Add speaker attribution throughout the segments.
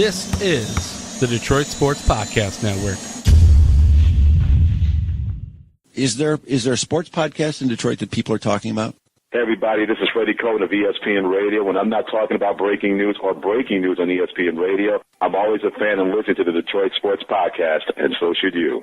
Speaker 1: This is the Detroit Sports Podcast Network.
Speaker 2: Is there a sports podcast in Detroit that people are talking about?
Speaker 3: Hey, everybody, this is Freddie Cohen of ESPN Radio. When I'm not talking about breaking news or breaking news on ESPN Radio, I'm always a fan and listen to the Detroit Sports Podcast, and so should you.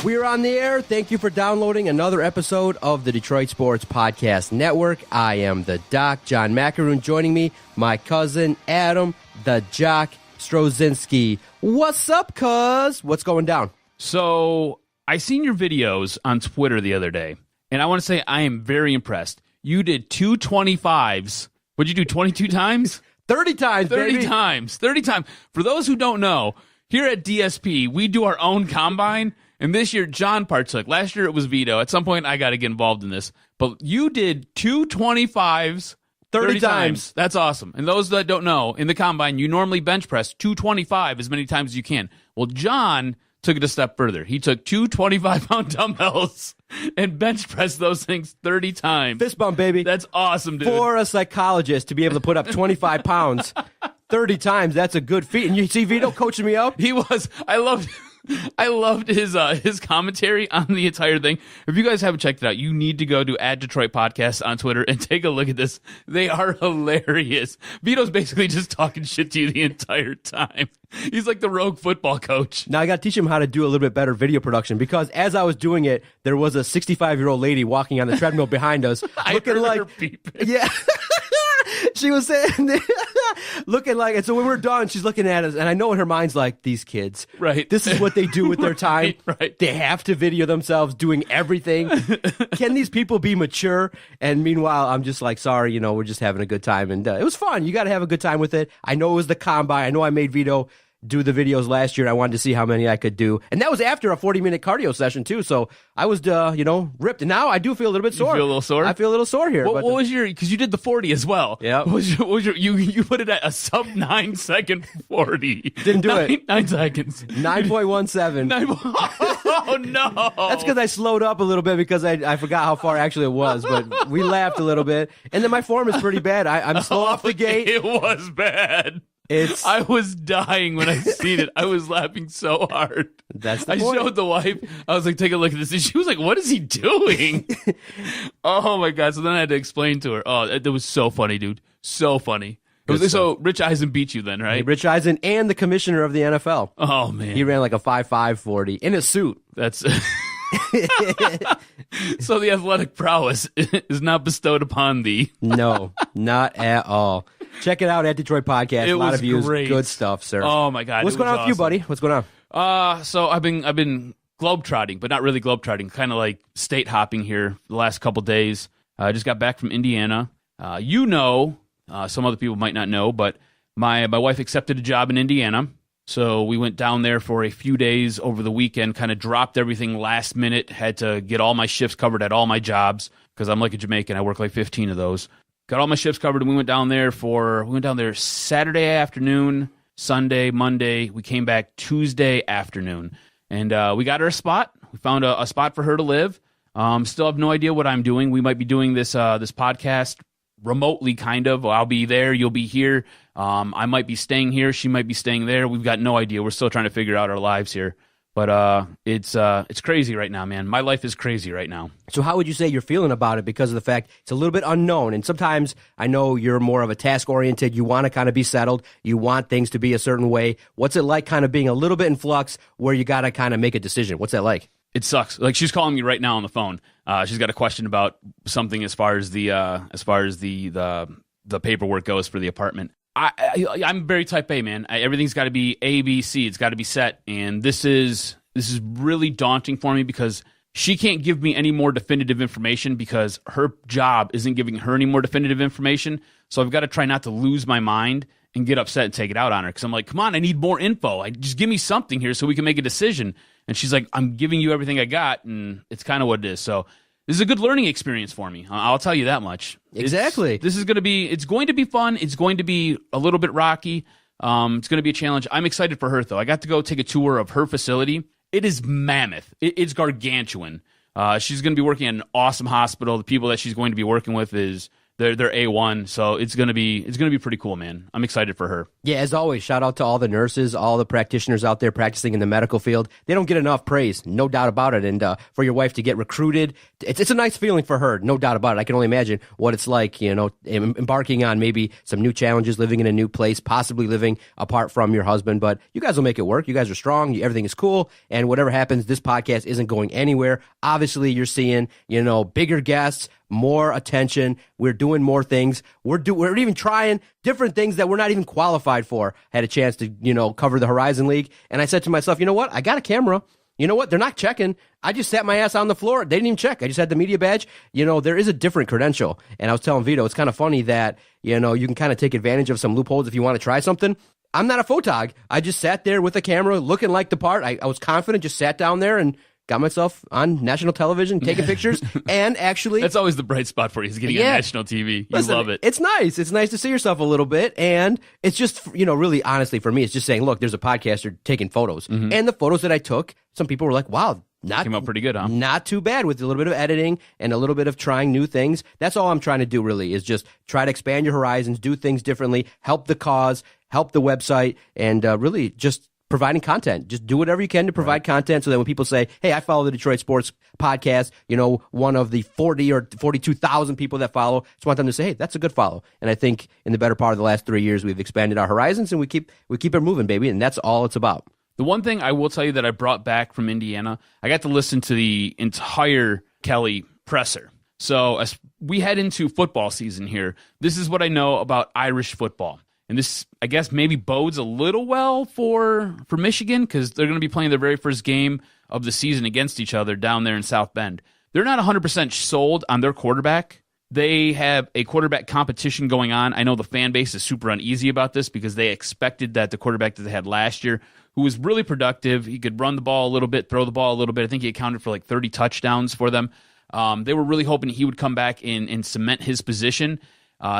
Speaker 4: We're on the air. Thank you for downloading another episode of the Detroit Sports Podcast Network. I am the Doc, John Macaroon. Joining me, my cousin, Adam, the Jock Strozinski. What's up, cuz? What's going down?
Speaker 5: So, I seen your videos on Twitter the other day, and I want to say I am very impressed. You did 225s. What'd you do, 22 times?
Speaker 4: 30 times,
Speaker 5: 30
Speaker 4: baby.
Speaker 5: times. 30 times. For those who don't know, here at DSP, we do our own combine. And this year, John partook. Last year, it was Vito. At some point, I got to get involved in this. But you did 225s 30 times. That's awesome. And those that don't know, in the combine, you normally bench press 225 as many times as you can. Well, John took it a step further. He took two 25-pound dumbbells and bench pressed those things 30 times.
Speaker 4: Fist bump, baby.
Speaker 5: That's awesome, dude.
Speaker 4: For a psychologist to be able to put up 25 pounds 30 times, that's a good feat. And you see Vito coaching me up?
Speaker 5: He was. I loved his commentary on the entire thing. If you guys haven't checked it out, you need to go to @Detroit Podcast on Twitter and take a look at this. They are hilarious. Vito's basically just talking shit to you the entire time. He's like the rogue football coach.
Speaker 4: Now I got to teach him how to do a little bit better video production, because as I was doing it, there was a 65-year-old lady walking on the treadmill behind us, looking like,
Speaker 5: her beeping.
Speaker 4: Yeah. She was saying, looking like, and so when we're done, she's looking at us, and I know in her mind's like, these kids,
Speaker 5: right?
Speaker 4: This is what they do with their time.
Speaker 5: Right.
Speaker 4: They have to video themselves doing everything. Can these people be mature? And meanwhile, I'm just like, sorry, we're just having a good time, and it was fun. You got to have a good time with it. I know it was the combine. I know I made Vito do the videos last year. I wanted to see how many I could do, and that was after a 40-minute cardio session too. So I was, ripped. And now I do feel a little bit sore.
Speaker 5: You feel a little sore?
Speaker 4: I feel a little sore here.
Speaker 5: What was your? Because you did the 40 as well.
Speaker 4: Yeah.
Speaker 5: What was your? You put it at a sub 9 second 40.
Speaker 4: Didn't do it.
Speaker 5: 9 seconds.
Speaker 4: 9.17.
Speaker 5: Oh no!
Speaker 4: That's because I slowed up a little bit because I forgot how far actually it was. But we laughed a little bit, and then my form is pretty bad. I'm slow off the gate.
Speaker 5: It was bad. I was dying when I seen it. I was laughing so hard.
Speaker 4: That's the
Speaker 5: I
Speaker 4: point.
Speaker 5: showed the wife. I was like, take a look at this. And she was like, what is he doing? Oh, my God. So then I had to explain to her. Oh, it was so funny, dude. So funny. So Rich Eisen beat you then, right?
Speaker 4: Rich Eisen and the commissioner of the NFL.
Speaker 5: Oh, man.
Speaker 4: He ran like a 5.5 40 in a suit.
Speaker 5: That's so the athletic prowess is not bestowed upon thee.
Speaker 4: No, not at all. Check it out at Detroit Podcast. A lot of views.
Speaker 5: Great.
Speaker 4: Good stuff, sir.
Speaker 5: Oh my God.
Speaker 4: What's going on with you, buddy? What's going
Speaker 5: on? So I've been globetrotting, but not really globetrotting, kind of like state hopping here the last couple days. I just got back from Indiana. Some other people might not know, but my wife accepted a job in Indiana. So we went down there for a few days over the weekend, kind of dropped everything last minute, had to get all my shifts covered at all my jobs because I'm like a Jamaican. I work like 15 of those. Got all my shifts covered, and we went down there Saturday afternoon, Sunday, Monday. We came back Tuesday afternoon, and we got her a spot. We found a spot for her to live. Still have no idea what I'm doing. We might be doing this podcast remotely, kind of. I'll be there. You'll be here. I might be staying here. She might be staying there. We've got no idea. We're still trying to figure out our lives here. But it's crazy right now, man. My life is crazy right now.
Speaker 4: So how would you say you're feeling about it because of the fact it's a little bit unknown? And sometimes I know you're more of a task-oriented. You want to kind of be settled. You want things to be a certain way. What's it like kind of being a little bit in flux where you got to kind of make a decision? What's that like?
Speaker 5: It sucks. Like, she's calling me right now on the phone. She's got a question about something as far as the paperwork goes for the apartment. I'm very type A, man. Everything's got to be A, B, C. It's got to be set. And this is really daunting for me because she can't give me any more definitive information because her job isn't giving her any more definitive information. So I've got to try not to lose my mind and get upset and take it out on her because I'm like, come on, I need more info. Just give me something here so we can make a decision. And she's like, I'm giving you everything I got, and it's kind of what it is. So this is a good learning experience for me. I'll tell you that much.
Speaker 4: Exactly.
Speaker 5: It's going to be fun. It's going to be a little bit rocky. It's going to be a challenge. I'm excited for her, though. I got to go take a tour of her facility. It is mammoth. It's gargantuan. She's going to be working at an awesome hospital. The people that she's going to be working with they're A1, so it's gonna be pretty cool, man. I'm excited for her.
Speaker 4: Yeah, as always, shout out to all the nurses, all the practitioners out there practicing in the medical field. They don't get enough praise, no doubt about it. And for your wife to get recruited, it's a nice feeling for her, no doubt about it. I can only imagine what it's like, embarking on maybe some new challenges, living in a new place, possibly living apart from your husband. But you guys will make it work. You guys are strong. Everything is cool. And whatever happens, this podcast isn't going anywhere. Obviously, you're seeing, bigger guests, more attention. We're doing more things. We're even trying different things that we're not even qualified for. Had a chance to, cover the Horizon League. And I said to myself, you know what? I got a camera. You know what? They're not checking. I just sat my ass on the floor. They didn't even check. I just had the media badge. There is a different credential. And I was telling Vito, it's kind of funny that, you can kind of take advantage of some loopholes if you want to try something. I'm not a photog. I just sat there with a camera looking like the part. I was confident, just sat down there and got myself on national television, taking pictures, and actually...
Speaker 5: That's always the bright spot for you, is getting on national TV. You love it.
Speaker 4: It's nice. It's nice to see yourself a little bit, and it's just, really, honestly, for me, it's just saying, look, there's a podcaster taking photos. Mm-hmm. And the photos that I took, some people were like, wow,
Speaker 5: came out pretty good, huh?
Speaker 4: Not too bad, with a little bit of editing and a little bit of trying new things. That's all I'm trying to do, really, is just try to expand your horizons, do things differently, help the cause, help the website, and really just providing content. Just do whatever you can to provide content so that when people say, hey, I follow the Detroit Sports Podcast, one of the 40 or 42,000 people that follow, just want them to say, hey, that's a good follow. And I think in the better part of the last 3 years, we've expanded our horizons and we keep it moving, baby. And that's all it's about.
Speaker 5: The one thing I will tell you that I brought back from Indiana, I got to listen to the entire Kelly presser. So as we head into football season here, this is what I know about Irish football. And this, I guess, maybe bodes a little well for Michigan, because they're going to be playing their very first game of the season against each other down there in South Bend. They're not 100% sold on their quarterback. They have a quarterback competition going on. I know the fan base is super uneasy about this because they expected that the quarterback that they had last year, who was really productive, he could run the ball a little bit, throw the ball a little bit. I think he accounted for like 30 touchdowns for them. They were really hoping he would come back and cement his position.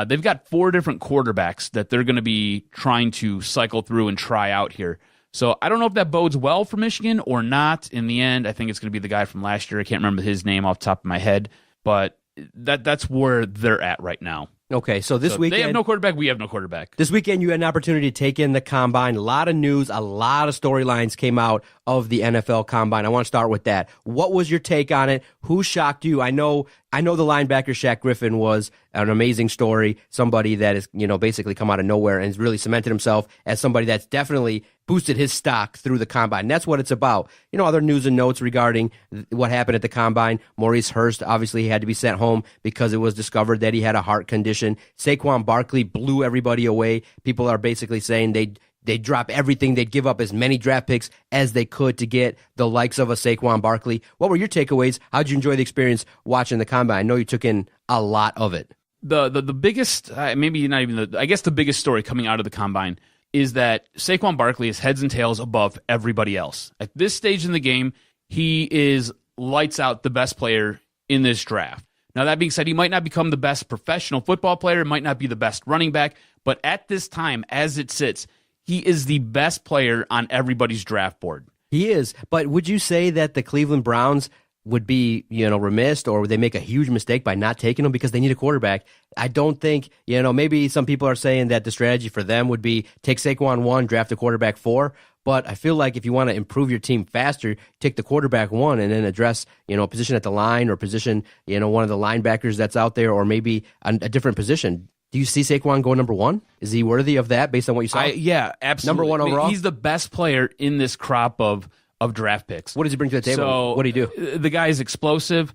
Speaker 5: They've got 4 different quarterbacks that they're going to be trying to cycle through and try out here. So I don't know if that bodes well for Michigan or not. In the end, I think it's going to be the guy from last year. I can't remember his name off the top of my head, but that's where they're at right now.
Speaker 4: Okay, so this weekend...
Speaker 5: They have no quarterback, we have no quarterback.
Speaker 4: This weekend, you had an opportunity to take in the Combine. A lot of news, a lot of storylines came out of the NFL Combine. I want to start with that. What was your take on it? Who shocked you? I know the linebacker Shaq Griffin was an amazing story, somebody that is, basically come out of nowhere and has really cemented himself as somebody that's definitely boosted his stock through the Combine. And that's what it's about. Other news and notes regarding what happened at the Combine. Maurice Hurst, obviously, he had to be sent home because it was discovered that he had a heart condition. Saquon Barkley blew everybody away. People are basically saying they'd drop everything. They'd give up as many draft picks as they could to get the likes of a Saquon Barkley. What were your takeaways? How'd you enjoy the experience watching the Combine? I know you took in a lot of it.
Speaker 5: The biggest, maybe not even I guess the biggest story coming out of the Combine is that Saquon Barkley is heads and tails above everybody else. At this stage in the game, he is lights out the best player in this draft. Now, that being said, he might not become the best professional football player, might not be the best running back, but at this time, as it sits, he is the best player on everybody's draft board.
Speaker 4: He is, but would you say that the Cleveland Browns would be, remiss, or would they make a huge mistake by not taking him because they need a quarterback? I don't think, maybe some people are saying that the strategy for them would be take Saquon 1, draft a quarterback 4. But I feel like if you want to improve your team faster, take the quarterback 1 and then address, a position at the line or position, one of the linebackers that's out there, or maybe a different position. Do you see Saquon go number 1? Is he worthy of that based on what you saw?
Speaker 5: Yeah, absolutely.
Speaker 4: Number 1 overall?
Speaker 5: He's the best player in this crop of draft picks.
Speaker 4: What does he bring to the table?
Speaker 5: So,
Speaker 4: what do you do?
Speaker 5: The guy is explosive.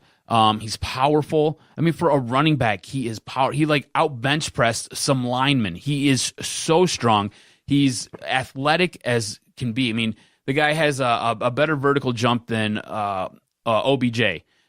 Speaker 5: He's powerful. I mean, for a running back, he is power. He out bench pressed some linemen. He is so strong. He's athletic as can be. I mean, the guy has a better vertical jump than OBJ.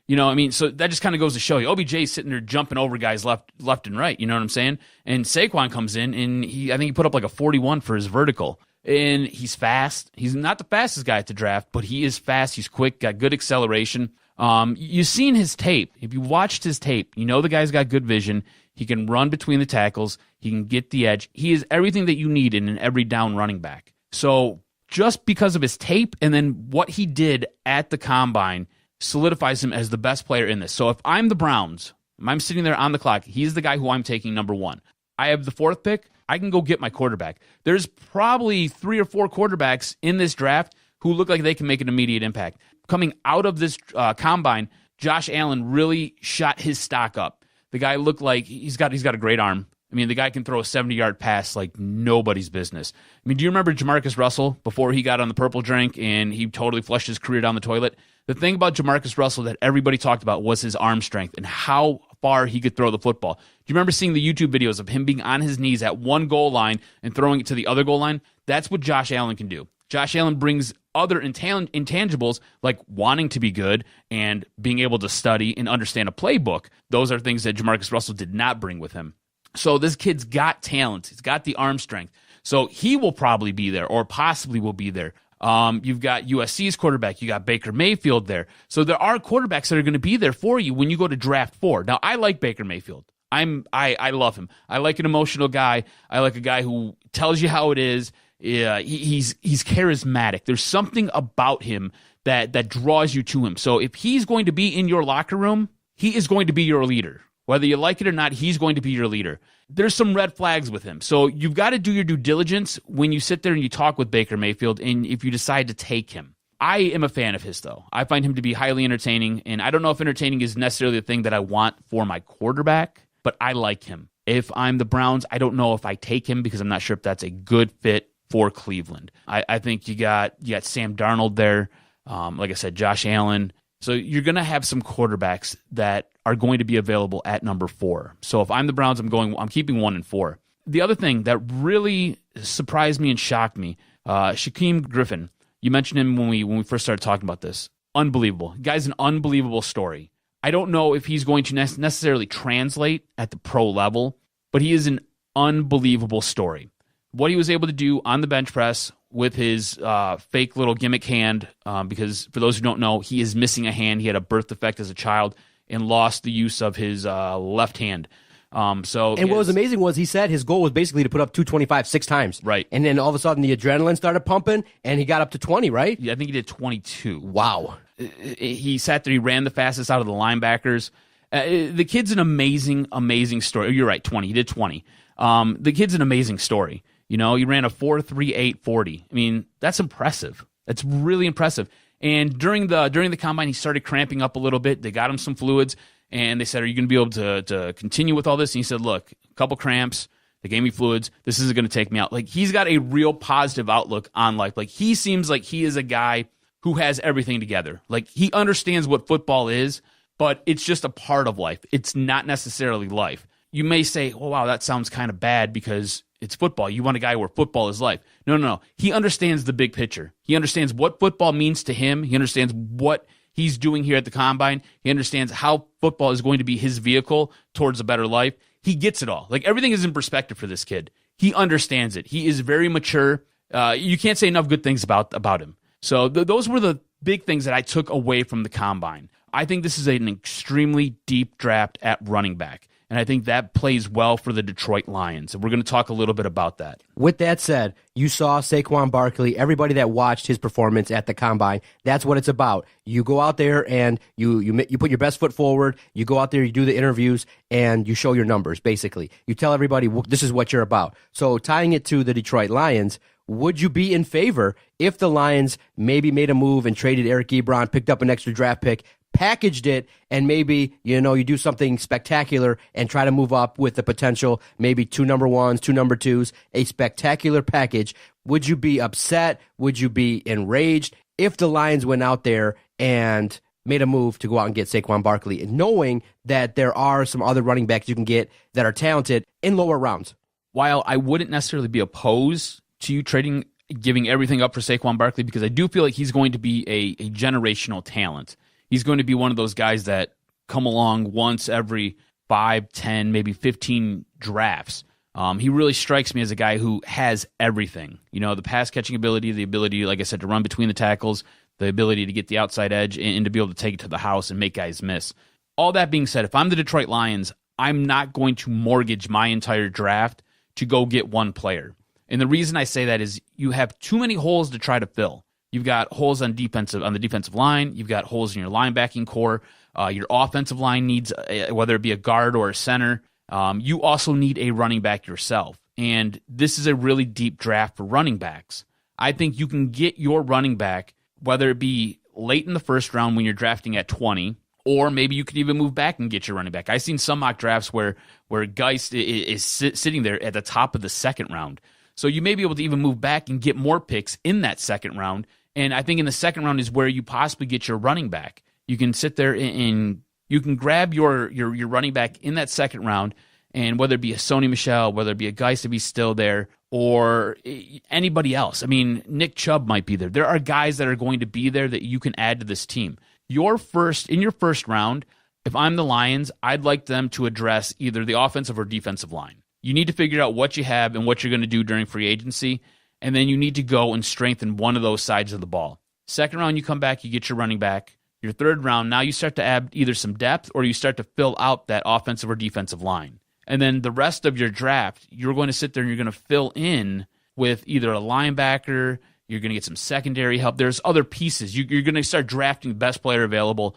Speaker 5: So that just kind of goes to show you. OBJ is sitting there jumping over guys left and right. You know what I'm saying? And Saquon comes in, and I think he put up like a 41 for his vertical. And he's fast. He's not the fastest guy at the draft, but he is fast. He's quick, got good acceleration. You've seen his tape. If you watched his tape, you know the guy's got good vision. He can run between the tackles. He can get the edge. He is everything that you need in an every down running back. So just because of his tape and then what he did at the combine solidifies him as the best player in this. So if I'm the Browns, if I'm sitting there on the clock, he's the guy who I'm taking number 1. I have the 4th pick. I can go get my quarterback. There's probably 3 or 4 quarterbacks in this draft who look like they can make an immediate impact. Coming out of this combine, Josh Allen really shot his stock up. The guy looked like he's got a great arm. I mean, the guy can throw a 70-yard pass like nobody's business. I mean, do you remember Jamarcus Russell before he got on the purple drink and he totally flushed his career down the toilet? The thing about Jamarcus Russell that everybody talked about was his arm strength and how far he could throw the football. Do you remember seeing the YouTube videos of him being on his knees at one goal line and throwing it to the other goal line? That's what Josh Allen can do. Josh Allen brings other intangibles like wanting to be good and being able to study and understand a playbook. Those are things that Jamarcus Russell did not bring with him. So this kid's got talent. He's got the arm strength. So he will probably be there or possibly will be there. You've got USC's quarterback. You got Baker Mayfield there. So there are quarterbacks that are going to be there for you when you go to draft 4. Now, I like Baker Mayfield. I love him. I like an emotional guy. I like a guy who tells you how it is. Yeah, he's charismatic. There's something about him that draws you to him. So if he's going to be in your locker room, he is going to be your leader. Whether you like it or not, he's going to be your leader. There's some red flags with him. So you've got to do your due diligence when you sit there and you talk with Baker Mayfield and if you decide to take him. I am a fan of his, though. I find him to be highly entertaining, and I don't know if entertaining is necessarily the thing that I want for my quarterback, but I like him. If I'm the Browns, I don't know if I take him because I'm not sure if that's a good fit for Cleveland. I think you got Sam Darnold there. Like I said, Josh Allen. So you're going to have some quarterbacks that are going to be available at number 4. So if I'm the Browns, I'm keeping 1 and 4. The other thing that really surprised me and shocked me, Shaquem Griffin. You mentioned him when we first started talking about this. Unbelievable. Guy's an unbelievable story. I don't know if he's going to necessarily translate at the pro level, but he is an unbelievable story. What he was able to do on the bench press with his fake little gimmick hand, because for those who don't know, he is missing a hand. He had a birth defect as a child and lost the use of his left hand. What was amazing was he said his goal was basically to put up 225 6 times. Right.
Speaker 4: And then all of a sudden the adrenaline started pumping and he got up to 20, right?
Speaker 5: Yeah, I think he did 22.
Speaker 4: Wow.
Speaker 5: He sat there, he ran the fastest out of the linebackers. The kid's an amazing, amazing story. You're right, 20. He did 20. The kid's an amazing story. You know, he ran a 4.38 40. I mean, that's impressive. That's really impressive. And during the combine, he started cramping up a little bit. They got him some fluids, and they said, "Are you going to be able to continue with all this?" And he said, "Look, a couple cramps. They gave me fluids. This isn't going to take me out." Like, he's got a real positive outlook on life. Like, he seems like he is a guy who has everything together. Like, he understands what football is, but it's just a part of life. It's not necessarily life. You may say, "Oh, wow, that sounds kind of bad because it's football. You want a guy where football is life." No. He understands the big picture. He understands what football means to him. He understands what he's doing here at the Combine. He understands how football is going to be his vehicle towards a better life. He gets it all. Like, everything is in perspective for this kid. He understands it. He is very mature. You can't say enough good things about him. So those were the big things that I took away from the Combine. I think this is an extremely deep draft at running back. And I think that plays well for the Detroit Lions. And we're going to talk a little bit about that.
Speaker 4: With that said, you saw Saquon Barkley, everybody that watched his performance at the Combine, that's what it's about. You go out there and you put your best foot forward. You go out there, you do the interviews, and you show your numbers, basically. You tell everybody, this is what you're about. So tying it to the Detroit Lions, would you be in favor if the Lions maybe made a move and traded Eric Ebron, picked up an extra draft pick, packaged it, and maybe, you do something spectacular and try to move up with the potential, maybe 2 number 1s, 2 number 2s, a spectacular package? Would you be upset? Would you be enraged if the Lions went out there and made a move to go out and get Saquon Barkley, knowing that there are some other running backs you can get that are talented in lower rounds?
Speaker 5: While I wouldn't necessarily be opposed to you giving everything up for Saquon Barkley, because I do feel like he's going to be a generational talent. He's going to be one of those guys that come along once every 5, 10, maybe 15 drafts. He really strikes me as a guy who has everything. The pass catching ability, the ability, like I said, to run between the tackles, the ability to get the outside edge and to be able to take it to the house and make guys miss. All that being said, if I'm the Detroit Lions, I'm not going to mortgage my entire draft to go get one player. And the reason I say that is you have too many holes to try to fill. You've got holes on the defensive line. You've got holes in your linebacking core. Your offensive line needs, whether it be a guard or a center. You also need a running back yourself. And this is a really deep draft for running backs. I think you can get your running back, whether it be late in the first round when you're drafting at 20, or maybe you could even move back and get your running back. I've seen some mock drafts where Geist is sitting there at the top of the second round. So you may be able to even move back and get more picks in that second round. And I think in the second round is where you possibly get your running back. You can sit there and you can grab your running back in that second round, and whether it be a Sony Michel, whether it be a Geist if he's still there, or anybody else. I mean, Nick Chubb might be there. There are guys that are going to be there that you can add to this team. In your first round, if I'm the Lions, I'd like them to address either the offensive or defensive line. You need to figure out what you have and what you're going to do during free agency, and then you need to go and strengthen one of those sides of the ball. Second round, you come back, you get your running back. Your third round, now you start to add either some depth or you start to fill out that offensive or defensive line. And then the rest of your draft, you're going to sit there and you're going to fill in with either a linebacker, you're going to get some secondary help. There's other pieces. You're going to start drafting the best player available,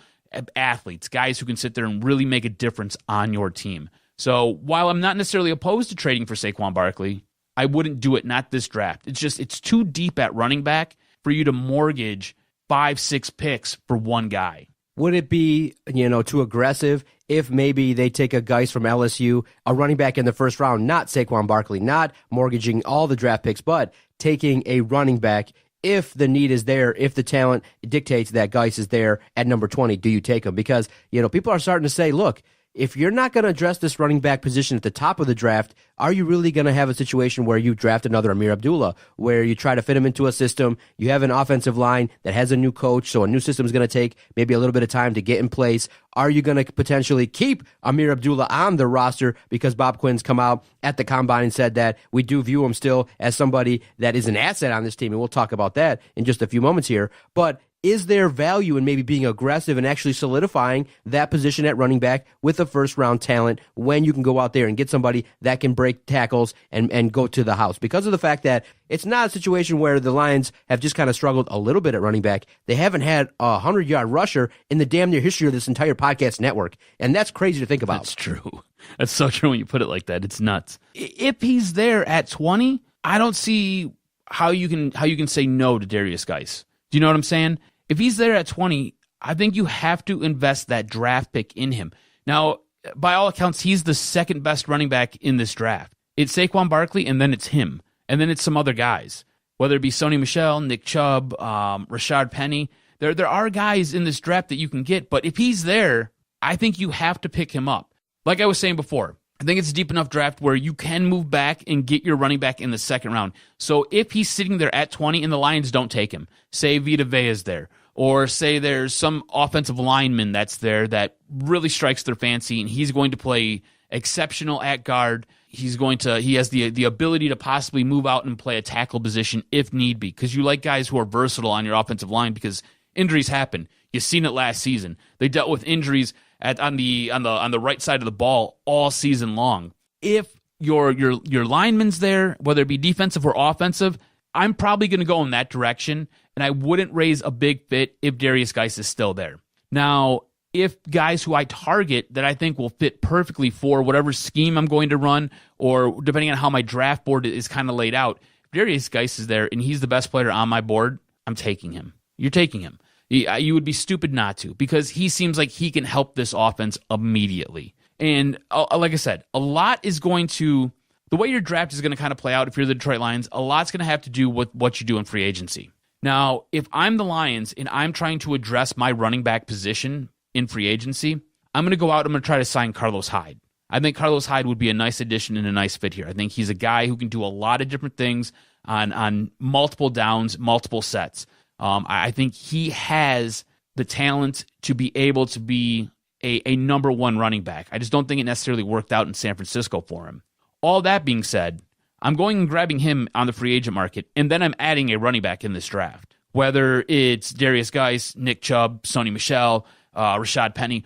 Speaker 5: athletes, guys who can sit there and really make a difference on your team. So while I'm not necessarily opposed to trading for Saquon Barkley, I wouldn't do it, not this draft. It's too deep at running back for you to mortgage 5-6 picks for one guy.
Speaker 4: Would it be, too aggressive if maybe they take a Geist from LSU, a running back in the first round, not Saquon Barkley, not mortgaging all the draft picks, but taking a running back if the need is there, if the talent dictates that Geist is there at number 20, do you take him? Because, people are starting to say, look, if you're not going to address this running back position at the top of the draft, are you really going to have a situation where you draft another Ameer Abdullah, where you try to fit him into a system? You have an offensive line that has a new coach, so a new system is going to take maybe a little bit of time to get in place. Are you going to potentially keep Ameer Abdullah on the roster because Bob Quinn's come out at the combine and said that we do view him still as somebody that is an asset on this team, and we'll talk about that in just a few moments here. But is there value in maybe being aggressive and actually solidifying that position at running back with a first-round talent when you can go out there and get somebody that can break tackles and go to the house? Because of the fact that it's not a situation where the Lions have just kind of struggled a little bit at running back. They haven't had a 100-yard rusher in the damn near history of this entire podcast network, and that's crazy to think about.
Speaker 5: That's true. That's so true when you put it like that. It's nuts. If he's there at 20, I don't see how you can say no to Darius Geis. Do you know what I'm saying? If he's there at 20, I think you have to invest that draft pick in him. Now, by all accounts, he's the second best running back in this draft. It's Saquon Barkley, and then it's him. And then it's some other guys, whether it be Sony Michel, Nick Chubb, Rashard Penny. There are guys in this draft that you can get, but if he's there, I think you have to pick him up. Like I was saying before, I think it's a deep enough draft where you can move back and get your running back in the second round. So if he's sitting there at 20 and the Lions don't take him, say Vita Vea is there, or say there's some offensive lineman that's there that really strikes their fancy and he's going to play exceptional at guard. He has the ability to possibly move out and play a tackle position if need be, because you like guys who are versatile on your offensive line because injuries happen. You've seen it last season. They dealt with injuries on the right side of the ball all season long. If your lineman's there, whether it be defensive or offensive, I'm probably going to go in that direction, and I wouldn't raise a big fit if Darius Geis is still there. Now, if guys who I target that I think will fit perfectly for whatever scheme I'm going to run, or depending on how my draft board is kind of laid out, if Darius Geis is there and he's the best player on my board, I'm taking him. You're taking him. You would be stupid not to, because he seems like he can help this offense immediately. And like I said, a lot is going to, the way your draft is going to kind of play out if you're the Detroit Lions, a lot's going to have to do with what you do in free agency. Now, if I'm the Lions and I'm trying to address my running back position in free agency, I'm going to go out, I'm going to try to sign Carlos Hyde. I think Carlos Hyde would be a nice addition and a nice fit here. I think he's a guy who can do a lot of different things on multiple downs, multiple sets. I think he has the talent to be able to be a number one running back. I just don't think it necessarily worked out in San Francisco for him. All that being said, I'm going and grabbing him on the free agent market, and then I'm adding a running back in this draft. whether it's Darius Geis, Nick Chubb, Sony Michel, Rashad Penny,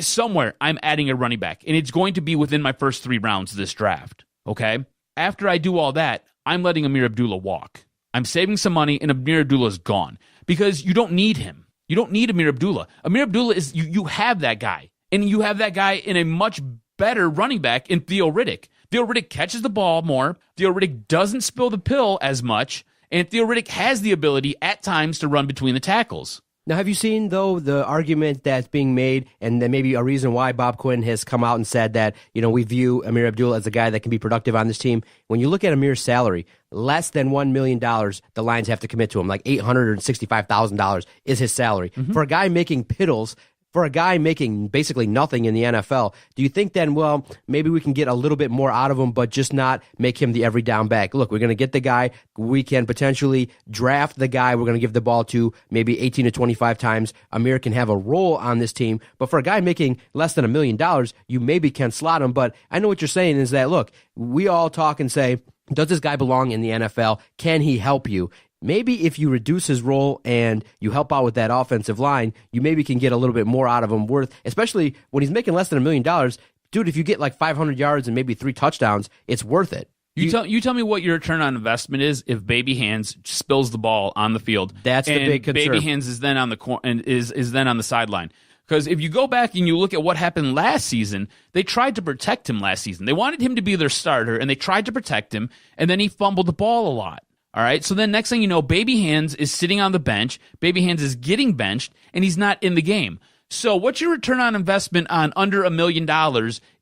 Speaker 5: somewhere I'm adding a running back, and it's going to be within my first 3 rounds of this draft, okay? After I do all that, I'm letting Ameer Abdullah walk. I'm saving some money, and Ameer Abdullah is gone because you don't need him. You don't need Ameer Abdullah. Ameer Abdullah is, you have that guy, and you have that guy in a much better running back in Theo Riddick. Theo Riddick catches the ball more. Theo Riddick doesn't spill the pill as much, and Theo Riddick has the ability at times to run between the tackles.
Speaker 4: Now, have you seen, though, the argument that's being made, and then maybe a reason why Bob Quinn has come out and said that, we view Ameer Abdullah as a guy that can be productive on this team? When you look at Ameer's salary, less than $1 million the Lions have to commit to him, like $865,000 is his salary. Mm-hmm. For a guy making piddles, for a guy making basically nothing in the NFL, do you think then, well, maybe we can get a little bit more out of him, but just not make him the every down back? Look, we're going to get the guy. We can potentially draft the guy we're going to give the ball to maybe 18 to 25 times. Ameer can have a role on this team. But for a guy making less than $1 million, you maybe can slot him. But I know what you're saying is that, look, we all talk and say, does this guy belong in the NFL? Can he help you? Maybe if you reduce his role and you help out with that offensive line, you maybe can get a little bit more out of him, especially when he's making less than $1 million. Dude, if you get like 500 yards and maybe 3 touchdowns, it's worth it.
Speaker 5: You tell me what your return on investment is if Baby Hands spills the ball on the field.
Speaker 4: That's the big concern.
Speaker 5: Baby Hands is then on the sideline. Because if you go back and you look at what happened last season, they tried to protect him last season. They wanted him to be their starter, and they tried to protect him, and then he fumbled the ball a lot. All right, so then next thing you know, Baby Hands is sitting on the bench, Baby Hands is getting benched, and he's not in the game. So what's your return on investment on under $1 million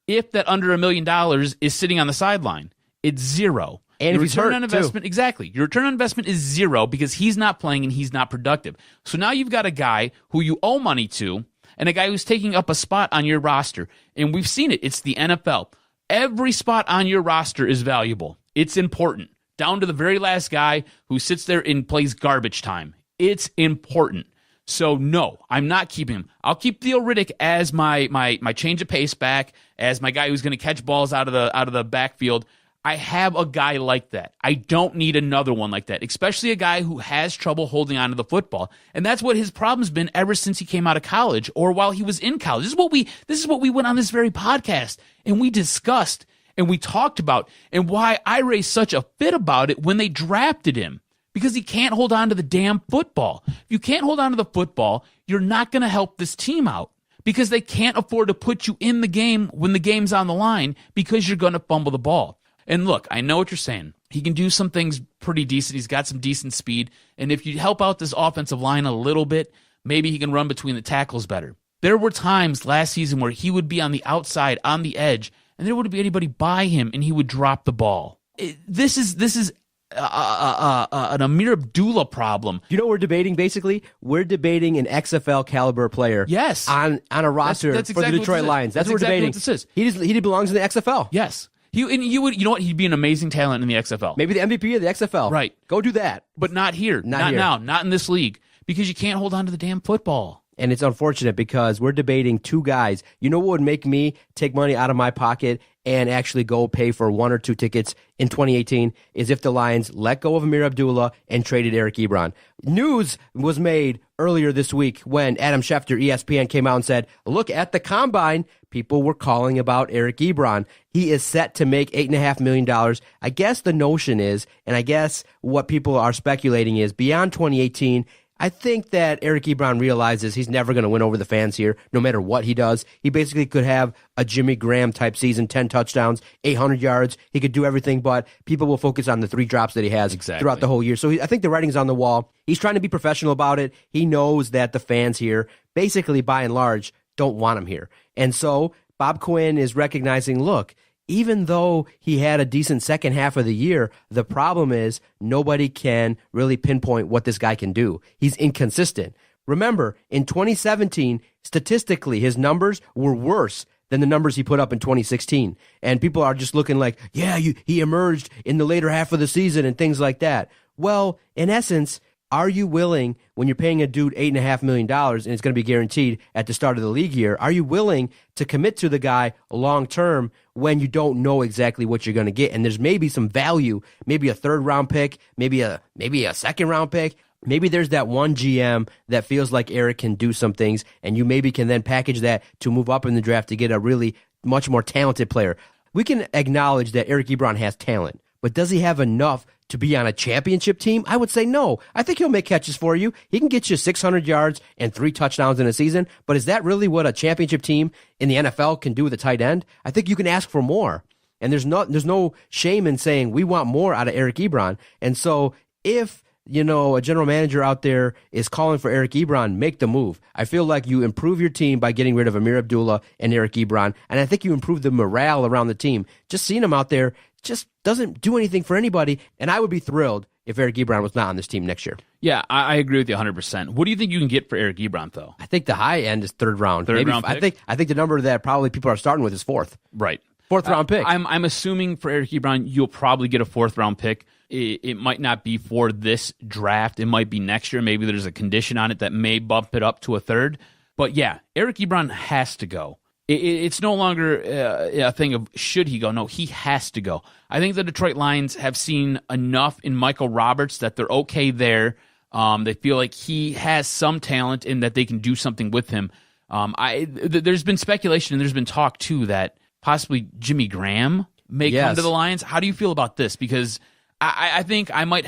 Speaker 5: if that under $1 million is sitting on the sideline? It's 0.
Speaker 4: And
Speaker 5: your
Speaker 4: if he's
Speaker 5: return
Speaker 4: hurt,
Speaker 5: on investment,
Speaker 4: too.
Speaker 5: Exactly. Your return on investment is 0 because he's not playing and he's not productive. So now you've got a guy who you owe money to and a guy who's taking up a spot on your roster. And we've seen it. It's the NFL. Every spot on your roster is valuable. It's important. Down to the very last guy who sits there and plays garbage time. It's important. So, no, I'm not keeping him. I'll keep Theo Riddick as my change of pace back, as my guy who's going to catch balls out of the backfield. I have a guy like that. I don't need another one like that, especially a guy who has trouble holding on to the football. And that's what his problem's been ever since he came out of college or while he was in college. This is what we went on this very podcast and we discussed and we talked about and why I raised such a fit about it when they drafted him. Because he can't hold on to the damn football. If you can't hold on to the football, you're not going to help this team out. Because they can't afford to put you in the game when the game's on the line because you're going to fumble the ball. And look, I know what you're saying. He can do some things pretty decent. He's got some decent speed. And if you help out this offensive line a little bit, maybe he can run between the tackles better. There were times last season where he would be on the outside, on the edge, and there wouldn't be anybody by him, and he would drop the ball. This is an Ameer Abdullah problem.
Speaker 4: You know what we're debating, basically? We're debating an XFL caliber player.
Speaker 5: Yes.
Speaker 4: On a roster
Speaker 5: that's
Speaker 4: for the
Speaker 5: exactly
Speaker 4: Detroit Lions. That's what we're
Speaker 5: exactly
Speaker 4: debating.
Speaker 5: What this is.
Speaker 4: He belongs in the XFL.
Speaker 5: Yes. You know what? He'd be an amazing talent in the XFL.
Speaker 4: Maybe the MVP of the XFL.
Speaker 5: Right.
Speaker 4: Go do that.
Speaker 5: But not here. Not
Speaker 4: here.
Speaker 5: now. Not in this league. Because you can't hold on to the damn football.
Speaker 4: And it's unfortunate because we're debating two guys. You know what would make me take money out of my pocket and actually go pay for 1 or 2 tickets in 2018 is if the Lions let go of Ameer Abdullah and traded Eric Ebron. News was made earlier this week when Adam Schefter, ESPN, came out and said, look, at the Combine, people were calling about Eric Ebron. He is set to make $8.5 million. I guess the notion is, and I guess what people are speculating is, beyond 2018, I think that Eric Ebron realizes he's never going to win over the fans here, no matter what he does. He basically could have a Jimmy Graham-type season, 10 touchdowns, 800 yards. He could do everything, but people will focus on the 3 drops that he has throughout the whole year. So I think the writing's on the wall. He's trying to be professional about it. He knows that the fans here, basically by and large, don't want him here. And so Bob Quinn is recognizing, look, even though he had a decent second half of the year, the problem is nobody can really pinpoint what this guy can do. He's inconsistent. Remember, in 2017, statistically, his numbers were worse than the numbers he put up in 2016. And people are just looking like, yeah, he emerged in the later half of the season and things like that. Well, in essence, are you willing, when you're paying a dude $8.5 million and it's going to be guaranteed at the start of the league year, are you willing to commit to the guy long term when you don't know exactly what you're going to get? And there's maybe some value, maybe a 3rd round pick, maybe a 2nd round pick. maybe there's that one GM that feels like Eric can do some things, and you maybe can then package that to move up in the draft to get a really much more talented player. We can acknowledge that Eric Ebron has talent, but does he have enough to be on a championship team? I would say no. I think he'll make catches for you. He can get you 600 yards and 3 touchdowns in a season, but is that really what a championship team in the NFL can do with a tight end? I think you can ask for more. And there's no shame in saying we want more out of Eric Ebron. And so if a general manager out there is calling for Eric Ebron, make the move. I feel like you improve your team by getting rid of Ameer Abdullah and Eric Ebron, and I think you improve the morale around the team. Just seeing him out there just doesn't do anything for anybody, and I would be thrilled if Eric Ebron was not on this team next year.
Speaker 5: Yeah, I agree with you 100%. What do you think you can get for Eric Ebron, though?
Speaker 4: I think the high end is third round.
Speaker 5: Third round pick?
Speaker 4: I think the number that probably people are starting with is fourth.
Speaker 5: Right.
Speaker 4: Fourth round pick.
Speaker 5: I'm assuming for Eric Ebron, you'll probably get a fourth round pick. It might not be for this draft. It might be next year. Maybe there's a condition on it that may bump it up to a third. But yeah, Eric Ebron has to go. It's no longer a thing of should he go. No, he has to go. I think the Detroit Lions have seen enough in Michael Roberts that they're okay there. They feel like he has some talent and that they can do something with him. There's been speculation and there's been talk too that possibly Jimmy Graham may come to the Lions. How do you feel about this? Because I think I might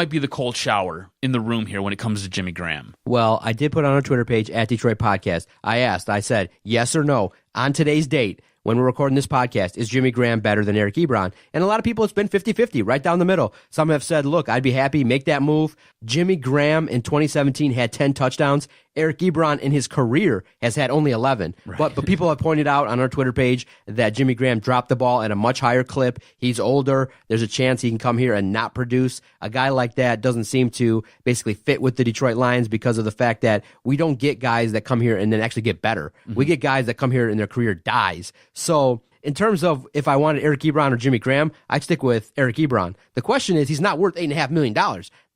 Speaker 5: be the cold shower in the room here when it comes to Jimmy Graham.
Speaker 4: Well, I did put on our Twitter page at Detroit Podcast. I said, yes or no, on today's date, when we're recording this podcast, is Jimmy Graham better than Eric Ebron? And a lot of people, it's been 50-50, right down the middle. Some have said, look, I'd be happy, make that move. Jimmy Graham in 2017 had 10 touchdowns. Eric Ebron in his career has had only 11. Right. But people have pointed out on our Twitter page that Jimmy Graham dropped the ball at a much higher clip. He's older. There's a chance he can come here and not produce. A guy like that doesn't seem to basically fit with the Detroit Lions because of the fact that we don't get guys that come here and then actually get better. Mm-hmm. We get guys that come here and their career dies. So in terms of if I wanted Eric Ebron or Jimmy Graham, I'd stick with Eric Ebron. The question is, he's not worth $8.5 million.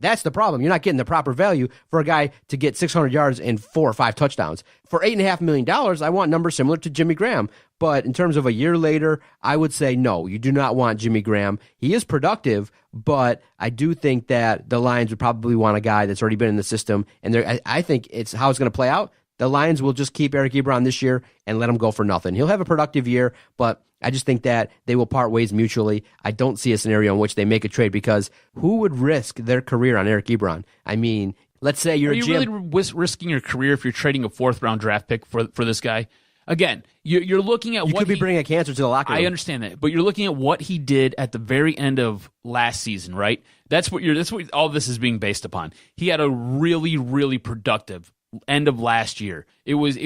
Speaker 4: That's the problem. You're not getting the proper value for a guy to get 600 yards and 4 or 5 touchdowns. For $8.5 million, I want numbers similar to Jimmy Graham. But in terms of a year later, I would say no, you do not want Jimmy Graham. He is productive, but I do think that the Lions would probably want a guy that's already been in the system. And I think it's how it's going to play out. The Lions will just keep Eric Ebron this year and let him go for nothing. He'll have a productive year, but I just think that they will part ways mutually. I don't see a scenario in which they make a trade because who would risk their career on Eric Ebron? I mean, let's say you're a GM.
Speaker 5: Really risking your career if you're trading a fourth-round draft pick for this guy? Again, you're looking at
Speaker 4: you could be bringing a cancer to the locker room.
Speaker 5: I understand that, but you're looking at what he did at the very end of last season, right? That's what all this is being based upon. He had a really, really productive end of last year. He was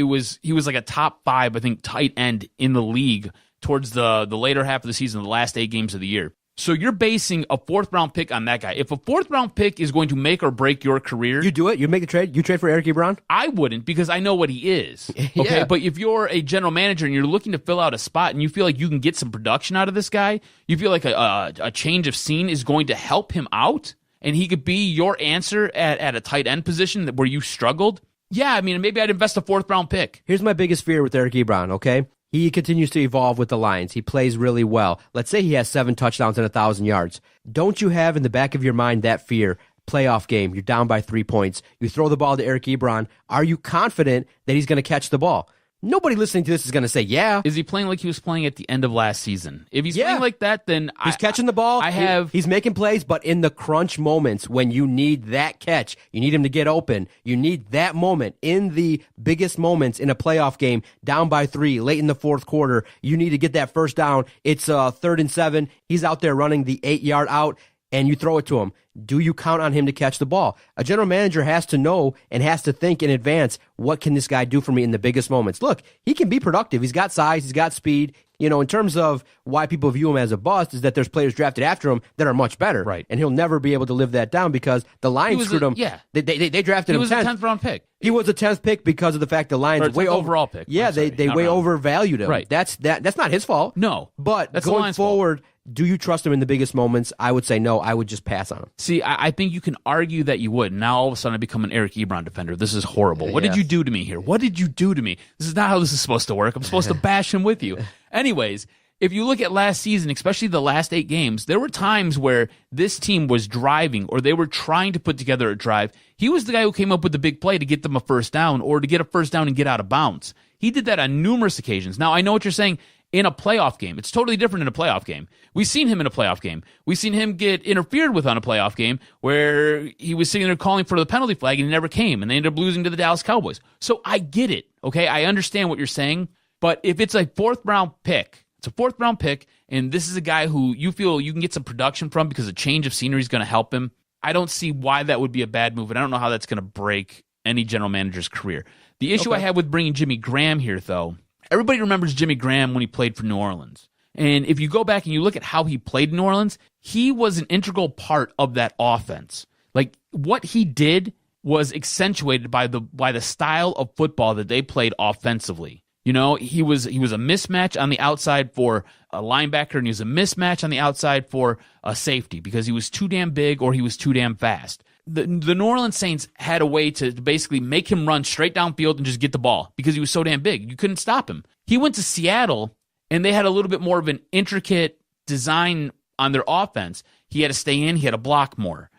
Speaker 5: like a top 5, I think, tight end in the league towards the later half of the season, the last 8 games of the year. So you're basing a 4th-round pick on that guy. If a 4th-round pick is going to make or break your career,
Speaker 4: you do it. You make a trade. You trade for Eric Ebron.
Speaker 5: I wouldn't because I know what he is. Okay, yeah. But if you're a general manager and you're looking to fill out a spot and you feel like you can get some production out of this guy, you feel like a change of scene is going to help him out, and he could be your answer at a tight end position where you struggled. Yeah, I mean, maybe I'd invest a 4th-round pick.
Speaker 4: Here's my biggest fear with Eric Ebron, okay? He continues to evolve with the Lions. He plays really well. Let's say he has 7 touchdowns and 1,000 yards. Don't you have in the back of your mind that fear? Playoff game, you're down by 3 points. You throw the ball to Eric Ebron. Are you confident that he's going to catch the ball? Nobody listening to this is going to say, yeah.
Speaker 5: Is he playing like he was playing at the end of last season? If he's playing like that, then
Speaker 4: he's catching the ball. He's making plays, but in the crunch moments when you need that catch, you need him to get open. You need that moment in the biggest moments in a playoff game, down by 3, late in the 4th quarter. You need to get that first down. It's 3rd and 7. He's out there running the 8-yard out, and you throw it to him. Do you count on him to catch the ball? A general manager has to know and has to think in advance, what can this guy do for me in the biggest moments? Look, he can be productive. He's got size. He's got speed. You know, in terms of why people view him as a bust is that there's players drafted after him that are much better.
Speaker 5: Right.
Speaker 4: And he'll never be able to live that down because the Lions screwed him.
Speaker 5: Yeah.
Speaker 4: They drafted him 10th.
Speaker 5: He was a 10th-round pick.
Speaker 4: He was a 10th pick because of the fact the Lions way
Speaker 5: overall pick.
Speaker 4: Yeah, they way overvalued him.
Speaker 5: Right.
Speaker 4: That's not his fault.
Speaker 5: No.
Speaker 4: But
Speaker 5: that's
Speaker 4: going forward, do you trust him in the biggest moments? I would say no. I would just pass on him.
Speaker 5: See, I think you can argue that you would. Now all of a sudden I become an Eric Ebron defender. This is horrible. What did you do to me here? What did you do to me? This is not how this is supposed to work. I'm supposed to bash him with you. Anyways, if you look at last season, especially the last 8 games, there were times where this team was driving or they were trying to put together a drive. He was the guy who came up with the big play to get them a first down or to get a first down and get out of bounds. He did that on numerous occasions. Now, I know what you're saying. In a playoff game, it's totally different in a playoff game. We've seen him in a playoff game. We've seen him get interfered with on a playoff game where he was sitting there calling for the penalty flag and he never came, and they ended up losing to the Dallas Cowboys. So I get it, okay? I understand what you're saying, but if it's a 4th-round pick, it's a 4th-round pick, and this is a guy who you feel you can get some production from because a change of scenery is going to help him, I don't see why that would be a bad move, and I don't know how that's going to break any general manager's career. The issue I have with bringing Jimmy Graham here, though, everybody remembers Jimmy Graham when he played for New Orleans. And if you go back and you look at how he played in New Orleans, he was an integral part of that offense. Like, what he did was accentuated by the style of football that they played offensively. You know, he was a mismatch on the outside for a linebacker, and he was a mismatch on the outside for a safety because he was too damn big or he was too damn fast. The New Orleans Saints had a way to basically make him run straight downfield and just get the ball because he was so damn big. You couldn't stop him. He went to Seattle, and they had a little bit more of an intricate design on their offense. He had to stay in. He had to block more,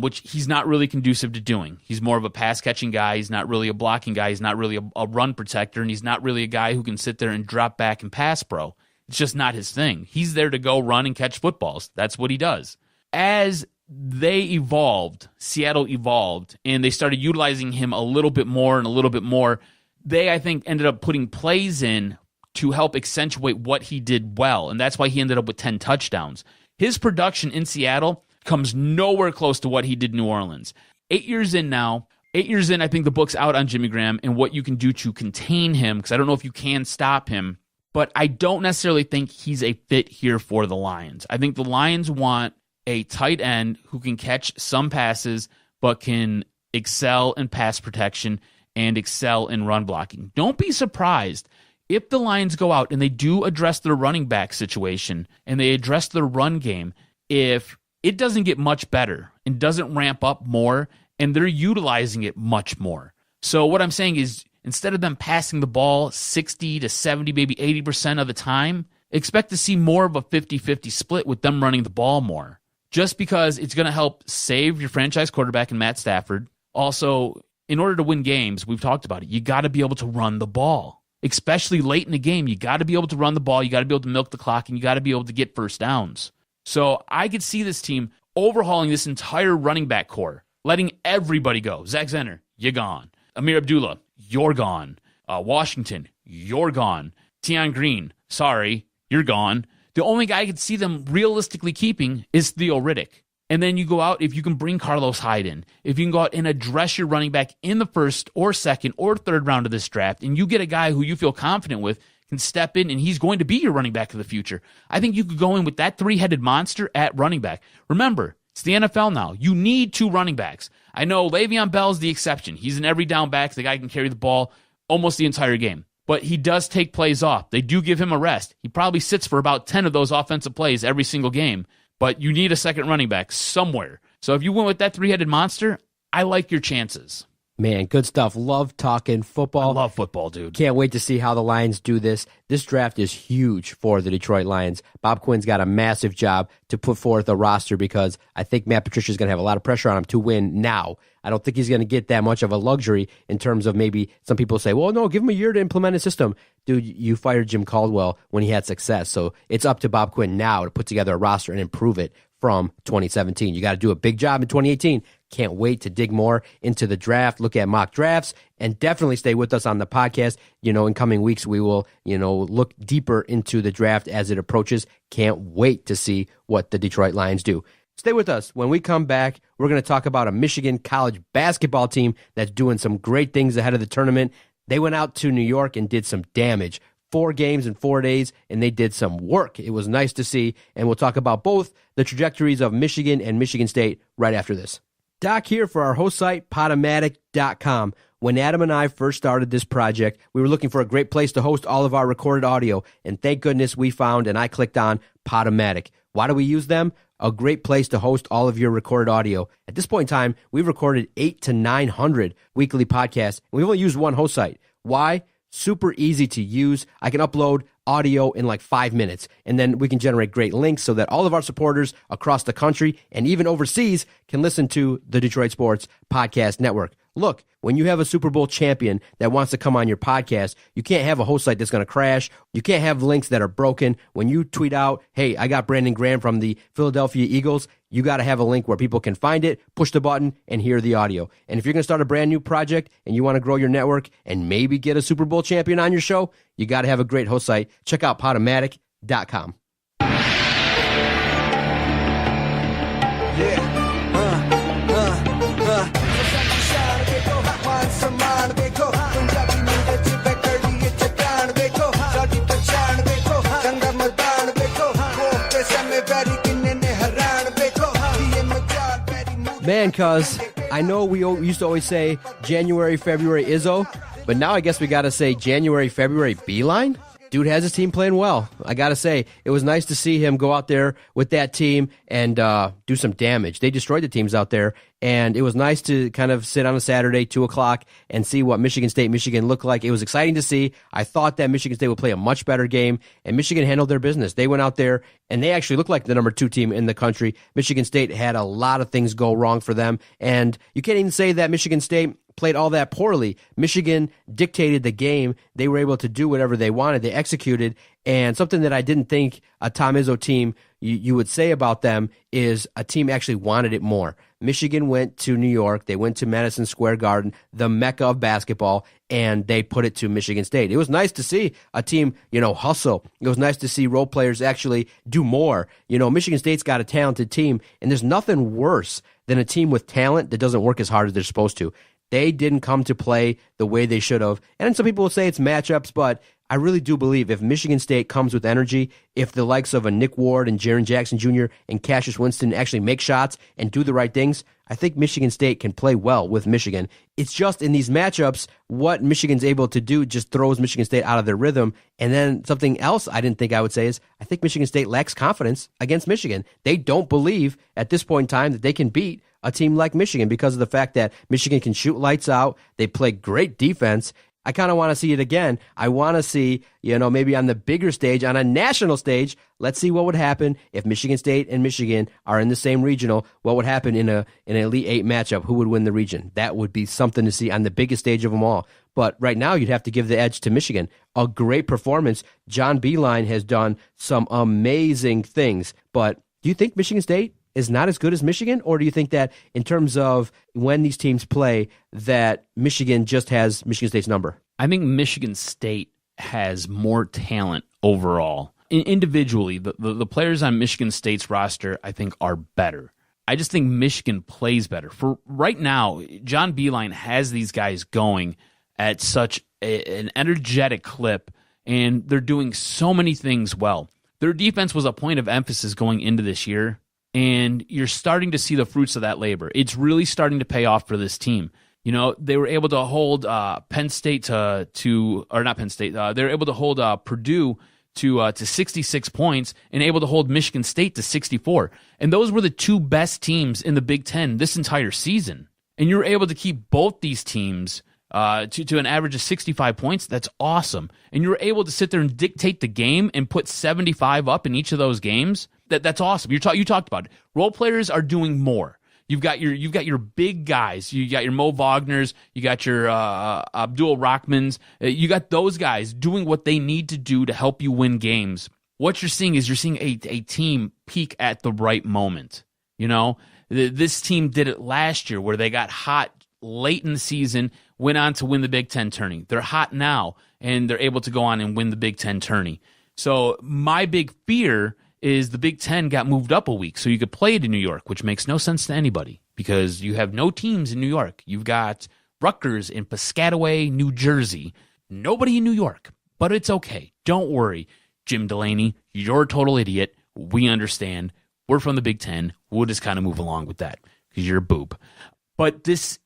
Speaker 5: which he's not really conducive to doing. He's more of a pass-catching guy. He's not really a blocking guy. He's not really a run protector, and he's not really a guy who can sit there and drop back and pass pro. It's just not his thing. He's there to go run and catch footballs. That's what he does. As they evolved, Seattle evolved, and they started utilizing him a little bit more and a little bit more. They, I think, ended up putting plays in to help accentuate what he did well, and that's why he ended up with 10 touchdowns. His production in Seattle comes nowhere close to what he did in New Orleans. 8 years in now, I think the book's out on Jimmy Graham and what you can do to contain him, because I don't know if you can stop him, but I don't necessarily think he's a fit here for the Lions. I think the Lions want a tight end who can catch some passes but can excel in pass protection and excel in run blocking. Don't be surprised if the Lions go out and they do address their running back situation and they address their run game, if it doesn't get much better and doesn't ramp up more and they're utilizing it much more. So what I'm saying is, instead of them passing the ball 60 to 70, maybe 80% of the time, expect to see more of a 50-50 split with them running the ball more. Just because it's going to help save your franchise quarterback in Matt Stafford. Also, in order to win games, we've talked about it, you got to be able to run the ball. Especially late in the game, you got to be able to run the ball, you got to be able to milk the clock, and you got to be able to get first downs. So I could see this team overhauling this entire running back core, letting everybody go. Zach Zenner, you're gone. Ameer Abdullah, you're gone. Washington, you're gone. Tion Green, sorry, you're gone. The only guy I could see them realistically keeping is Theo Riddick. And then you go out, if you can bring Carlos Hyde in, if you can go out and address your running back in the 1st or 2nd or 3rd round of this draft, and you get a guy who you feel confident with, can step in, and he's going to be your running back of the future. I think you could go in with that 3-headed monster at running back. Remember, it's the NFL now. You need 2 running backs. I know Le'Veon Bell's the exception. He's an every down back. The guy can carry the ball almost the entire game. But he does take plays off. They do give him a rest. He probably sits for about 10 of those offensive plays every single game. But you need a second running back somewhere. So if you went with that 3-headed monster, I like your chances.
Speaker 4: Man, good stuff. Love talking football.
Speaker 5: I love football, dude.
Speaker 4: Can't wait to see how the Lions do this. This draft is huge for the Detroit Lions. Bob Quinn's got a massive job to put forth a roster because I think Matt Patricia's going to have a lot of pressure on him to win now. I don't think he's going to get that much of a luxury in terms of maybe some people say, well, no, give him a year to implement his system. Dude, you fired Jim Caldwell when he had success. So it's up to Bob Quinn now to put together a roster and improve it from 2017. You got to do a big job in 2018. Can't wait to dig more into the draft, look at mock drafts, and definitely stay with us on the podcast. In coming weeks, we will, look deeper into the draft as it approaches. Can't wait to see what the Detroit Lions do. Stay with us. When we come back, we're going to talk about a Michigan college basketball team that's doing some great things ahead of the tournament. They went out to New York and did some damage. 4 games in 4 days, and they did some work. It was nice to see, and we'll talk about both the trajectories of Michigan and Michigan State right after this. Doc here for our host site, Podomatic.com. When Adam and I first started this project, we were looking for a great place to host all of our recorded audio, and thank goodness we found and I clicked on Podomatic. Why do we use them? A great place to host all of your recorded audio. At this point in time, we've recorded 800 to 900 weekly podcasts, and we've only used one host site. Why? Super easy to use. I can upload audio in like 5 minutes. And then we can generate great links so that all of our supporters across the country and even overseas can listen to the Detroit Sports Podcast Network. Look, when you have a Super Bowl champion that wants to come on your podcast, you can't have a host site that's going to crash. You can't have links that are broken. When you tweet out, hey, I got Brandon Graham from the Philadelphia Eagles, you got to have a link where people can find it, push the button, and hear the audio. And if you're going to start a brand new project and you want to grow your network and maybe get a Super Bowl champion on your show, you got to have a great host site. Check out Podomatic.com. Man, cuz I know we used to always say January, February Izzo, but now I guess we got to say January, February Beilein. Dude has his team playing well. I got to say, it was nice to see him go out there with that team and do some damage. They destroyed the teams out there, and it was nice to kind of sit on a Saturday, 2 o'clock, and see what Michigan State, Michigan looked like. It was exciting to see. I thought that Michigan State would play a much better game, and Michigan handled their business. They went out there, and they actually looked like the number 2 team in the country. Michigan State had a lot of things go wrong for them, and you can't even say that Michigan State played all that poorly. Michigan dictated the game. They were able to do whatever they wanted. They executed, and something that I didn't think a Tom Izzo team you would say about them is a team actually wanted it more. Michigan went to New York. They went to Madison Square Garden, the mecca of basketball, and they put it to Michigan State. It was nice to see a team, hustle. It was nice to see role players actually do more. Michigan State's got a talented team, and there's nothing worse than a team with talent that doesn't work as hard as they're supposed to. They didn't come to play the way they should have. And some people will say it's matchups, but I really do believe if Michigan State comes with energy, if the likes of a Nick Ward and Jaren Jackson Jr. and Cassius Winston actually make shots and do the right things, I think Michigan State can play well with Michigan. It's just in these matchups, what Michigan's able to do just throws Michigan State out of their rhythm. And then something else I didn't think I would say is I think Michigan State lacks confidence against Michigan. They don't believe at this point in time that they can beat a team like Michigan because of the fact that Michigan can shoot lights out. They play great defense. I kind of want to see it again. I want to see, maybe on the bigger stage, on a national stage, let's see what would happen if Michigan State and Michigan are in the same regional. What would happen in an Elite Eight matchup? Who would win the region? That would be something to see on the biggest stage of them all. But right now, you'd have to give the edge to Michigan. A great performance. John Beilein has done some amazing things. But do you think Michigan State is not as good as Michigan? Or do you think that in terms of when these teams play, that Michigan just has Michigan State's number?
Speaker 5: I think Michigan State has more talent overall. Individually, the players on Michigan State's roster, I think, are better. I just think Michigan plays better. For right now, John Beilein has these guys going at such an energetic clip, and they're doing so many things well. Their defense was a point of emphasis going into this year, and you're starting to see the fruits of that labor. It's really starting to pay off for this team. They were able to hold Penn State they were able to hold Purdue to 66 points and able to hold Michigan State to 64. And those were the 2 best teams in the Big Ten this entire season. And you were able to keep both these teams to an average of 65 points. That's awesome. And you were able to sit there and dictate the game and put 75 up in each of those games. That's awesome. You talked about it. Role players are doing more. You've got your big guys. You got your Mo Wagners. You got your Abdullah Rockmans. You got those guys doing what they need to do to help you win games. What you're seeing is a team peak at the right moment. This team did it last year where they got hot late in the season, went on to win the Big Ten tourney. They're hot now, and they're able to go on and win the Big Ten tourney. So my big fear is the Big Ten got moved up a week so you could play it in New York, which makes no sense to anybody because you have no teams in New York. You've got Rutgers in Piscataway, New Jersey. Nobody in New York, but it's okay. Don't worry. Jim Delaney, you're a total idiot. We understand. We're from the Big Ten. We'll just kind of move along with that because you're a boob. But this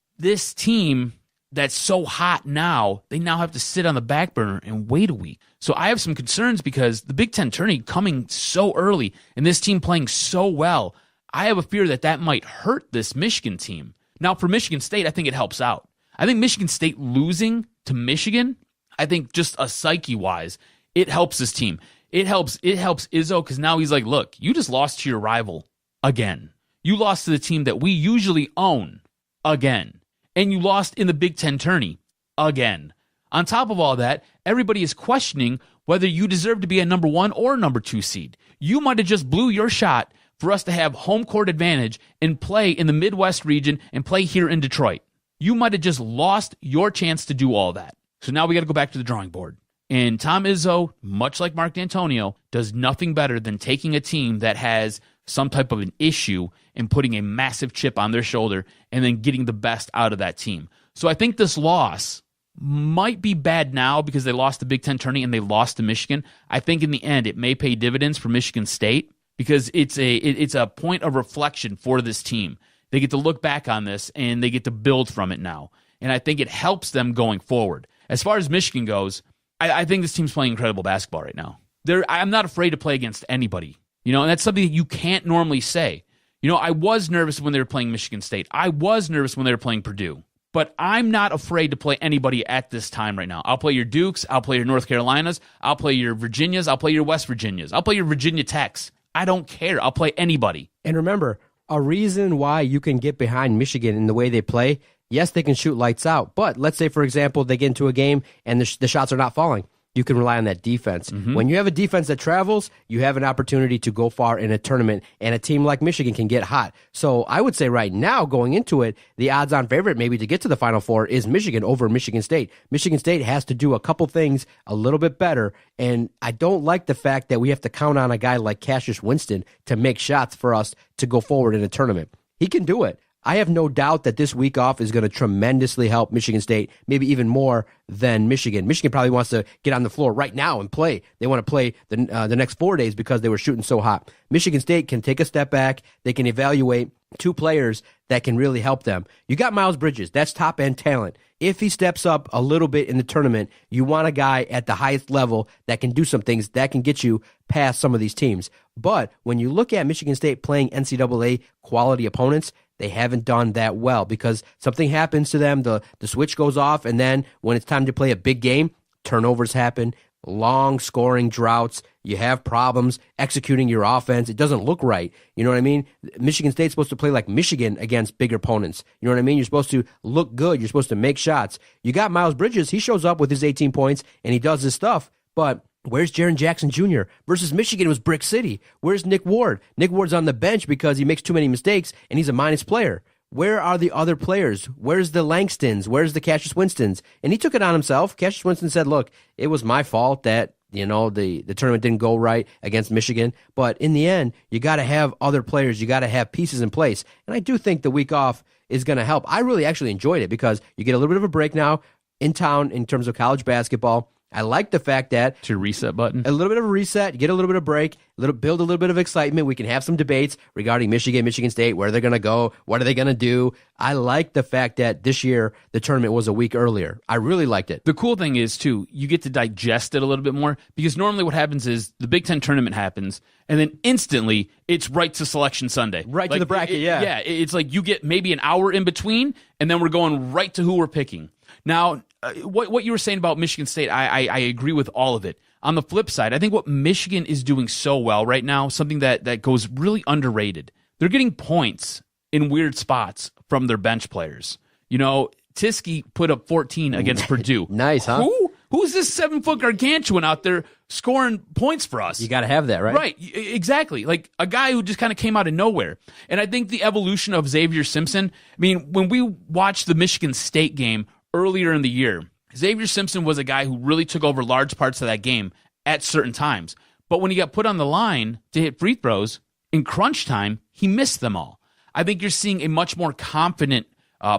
Speaker 5: team that's so hot now, they now have to sit on the back burner and wait a week. So I have some concerns because the Big Ten tourney coming so early and this team playing so well, I have a fear that might hurt this Michigan team. Now, for Michigan State, I think it helps out. I think Michigan State losing to Michigan, I think just a psyche-wise, it helps this team. It helps Izzo because now he's like, look, you just lost to your rival again. You lost to the team that we usually own again. And you lost in the Big Ten tourney again. On top of all that, everybody is questioning whether you deserve to be a number 1 or number 2 seed. You might have just blew your shot for us to have home court advantage and play in the Midwest region and play here in Detroit. You might have just lost your chance to do all that. So now we got to go back to the drawing board. And Tom Izzo, much like Mark D'Antonio, does nothing better than taking a team that has some type of an issue and putting a massive chip on their shoulder and then getting the best out of that team. So I think this loss might be bad now because they lost the Big Ten tourney and they lost to Michigan. I think in the end it may pay dividends for Michigan State because it's a point of reflection for this team. They get to look back on this and they get to build from it now. And I think it helps them going forward. As far as Michigan goes, I think this team's playing incredible basketball right now. I'm not afraid to play against anybody. And that's something that you can't normally say. I was nervous when they were playing Michigan State. I was nervous when they were playing Purdue. But I'm not afraid to play anybody at this time right now. I'll play your Dukes. I'll play your North Carolinas. I'll play your Virginias. I'll play your West Virginias. I'll play your Virginia Techs. I don't care. I'll play anybody.
Speaker 4: And remember, a reason why you can get behind Michigan in the way they play, yes, they can shoot lights out. But let's say, for example, they get into a game and the shots are not falling. You can rely on that defense. Mm-hmm. When you have a defense that travels, you have an opportunity to go far in a tournament, and a team like Michigan can get hot. So I would say right now, going into it, the odds-on favorite maybe to get to the Final Four is Michigan over Michigan State. Michigan State has to do a couple things a little bit better, and I don't like the fact that we have to count on a guy like Cassius Winston to make shots for us to go forward in a tournament. He can do it. I have no doubt that this week off is going to tremendously help Michigan State, maybe even more than Michigan. Michigan probably wants to get on the floor right now and play. They want to play the next 4 days because they were shooting so hot. Michigan State can take a step back. They can evaluate 2 players that can really help them. You got Miles Bridges. That's top-end talent. If he steps up a little bit in the tournament, you want a guy at the highest level that can do some things that can get you past some of these teams. But when you look at Michigan State playing NCAA quality opponents, they haven't done that well because something happens to them, the switch goes off, and then when it's time to play a big game, turnovers happen, long scoring droughts, you have problems executing your offense. It doesn't look right. You know what I mean? Michigan State's supposed to play like Michigan against big opponents. You know what I mean? You're supposed to look good. You're supposed to make shots. You got Miles Bridges. He shows up with his 18 points, and he does his stuff, but where's Jaren Jackson Jr.? Versus Michigan, it was Brick City. Where's Nick Ward? Nick Ward's on the bench because he makes too many mistakes, and he's a minus player. Where are the other players? Where's the Langstons? Where's the Cassius Winstons? And he took it on himself. Cassius Winston said, look, it was my fault that the tournament didn't go right against Michigan. But in the end, you got to have other players. You got to have pieces in place. And I do think the week off is going to help. I really actually enjoyed it because you get a little bit of a break now in town in terms of college basketball. I like the fact that
Speaker 5: to your reset button,
Speaker 4: a little bit of a reset, you get a little bit of break, build a little bit of excitement. We can have some debates regarding Michigan State, where they're going to go, what are they going to do. I like the fact that this year the tournament was a week earlier. I really liked it.
Speaker 5: The cool thing is, too, you get to digest it a little bit more because normally what happens is the Big Ten tournament happens and then instantly it's right to Selection Sunday.
Speaker 4: Right to the bracket, yeah.
Speaker 5: Yeah, it's like you get maybe an hour in between and then we're going right to who we're picking. Now, what you were saying about Michigan State, I agree with all of it. On the flip side, I think what Michigan is doing so well right now, something that goes really underrated, they're getting points in weird spots from their bench players. Tiske put up 14 against Purdue.
Speaker 4: Nice, huh?
Speaker 5: Who's this 7-foot gargantuan out there scoring points for us?
Speaker 4: You got to have that, right?
Speaker 5: Right, exactly. Like a guy who just kind of came out of nowhere. And I think the evolution of Xavier Simpson, when we watched the Michigan State game earlier in the year, Xavier Simpson was a guy who really took over large parts of that game at certain times. But when he got put on the line to hit free throws, in crunch time, he missed them all. I think you're seeing a much more confident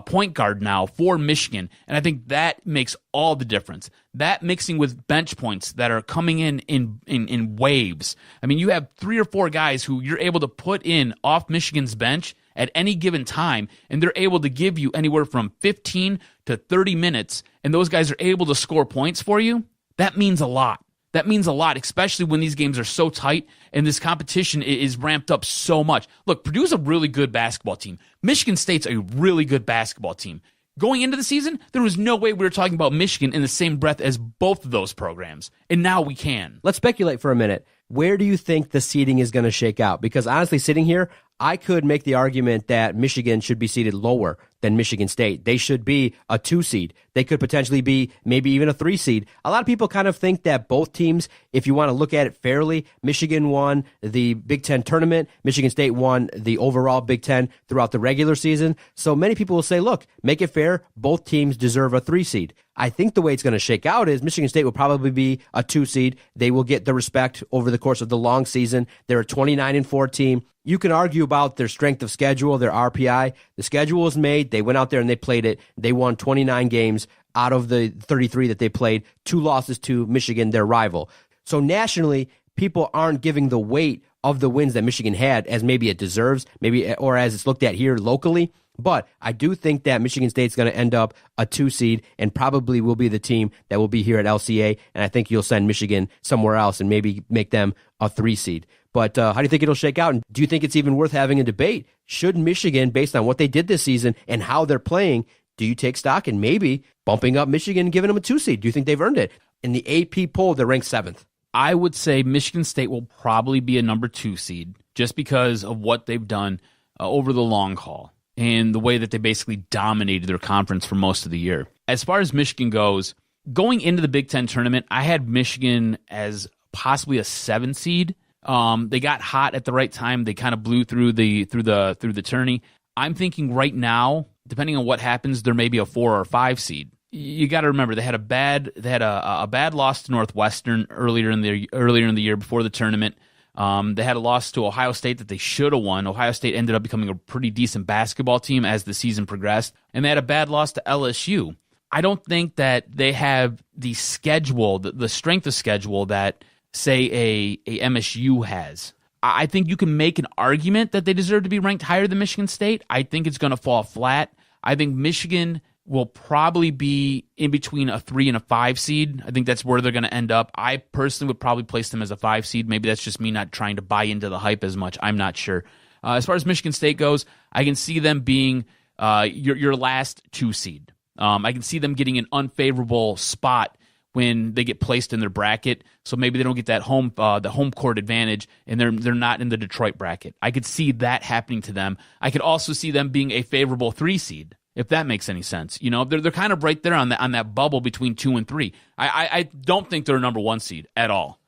Speaker 5: point guard now for Michigan, and I think that makes all the difference. That mixing with bench points that are coming in waves. You have 3 or 4 guys who you're able to put in off Michigan's bench at any given time, and they're able to give you anywhere from 15 to 30 minutes, and those guys are able to score points for you. That means a lot. That means a lot, especially when these games are so tight and this competition is ramped up so much. Look, Purdue's a really good basketball team. Michigan State's a really good basketball team. Going into the season, there was no way we were talking about Michigan in the same breath as both of those programs, and now we can.
Speaker 4: Let's speculate for a minute. Where do you think the seeding is going to shake out? Because honestly, sitting here, I could make the argument that Michigan should be seeded lower than Michigan State. They should be a 2 seed. They could potentially be maybe even a 3 seed. A lot of people kind of think that both teams, if you want to look at it fairly, Michigan won the Big Ten tournament. Michigan State won the overall Big Ten throughout the regular season. So many people will say, look, make it fair. Both teams deserve a 3 seed. I think the way it's going to shake out is Michigan State will probably be a 2 seed. They will get the respect over the course of the long season. They're a 29-4 team. You can argue about their strength of schedule, their RPI. The schedule was made. They went out there and they played it. They won 29 games out of the 33 that they played, 2 losses to Michigan, their rival. So nationally, people aren't giving the weight of the wins that Michigan had as maybe it deserves, maybe or as it's looked at here locally. But I do think that Michigan State's going to end up a 2 seed and probably will be the team that will be here at LCA. And I think you'll send Michigan somewhere else and maybe make them a 3 seed. But how do you think it'll shake out? And do you think it's even worth having a debate? Should Michigan, based on what they did this season and how they're playing, do you take stock in maybe bumping up Michigan and giving them a 2 seed? Do you think they've earned it? In the AP poll, they're ranked 7th.
Speaker 5: I would say Michigan State will probably be a number 2 seed just because of what they've done over the long haul and the way that they basically dominated their conference for most of the year. As far as Michigan goes, going into the Big Ten tournament, I had Michigan as possibly a 7 seed. They got hot at the right time. They kind of blew through the tourney. I'm thinking right now, depending on what happens, there may be a 4 or 5 seed. You got to remember they had a bad loss to Northwestern earlier in the year before the tournament. They had a loss to Ohio State that they should have won. Ohio State ended up becoming a pretty decent basketball team as the season progressed, and they had a bad loss to LSU. I don't think that they have the schedule, the strength of schedule that say a MSU has. I think you can make an argument that they deserve to be ranked higher than Michigan State. I think it's going to fall flat. I think Michigan will probably be in between a 3 and a 5 seed. I think that's where they're going to end up. I personally would probably place them as a 5 seed. Maybe that's just me not trying to buy into the hype as much. I'm not sure. As far as Michigan State goes, I can see them being your last 2 seed. I can see them getting an unfavorable spot when they get placed in their bracket, so maybe they don't get that the home court advantage, and they're not in the Detroit bracket. I could see that happening to them. I could also see them being a favorable 3 seed, if that makes any sense. You know, they're kind of right there on that bubble between 2 and 3. I don't think they're a number 1 seed at all.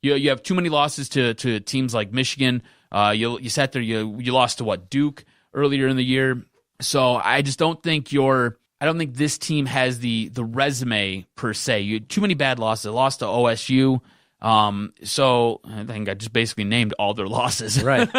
Speaker 5: You have too many losses to teams like Michigan. You sat there. You lost to Duke earlier in the year. So I just don't think I don't think this team has the resume per se. You had too many bad losses. They lost to OSU. So I think I just basically named all their losses.
Speaker 4: Right.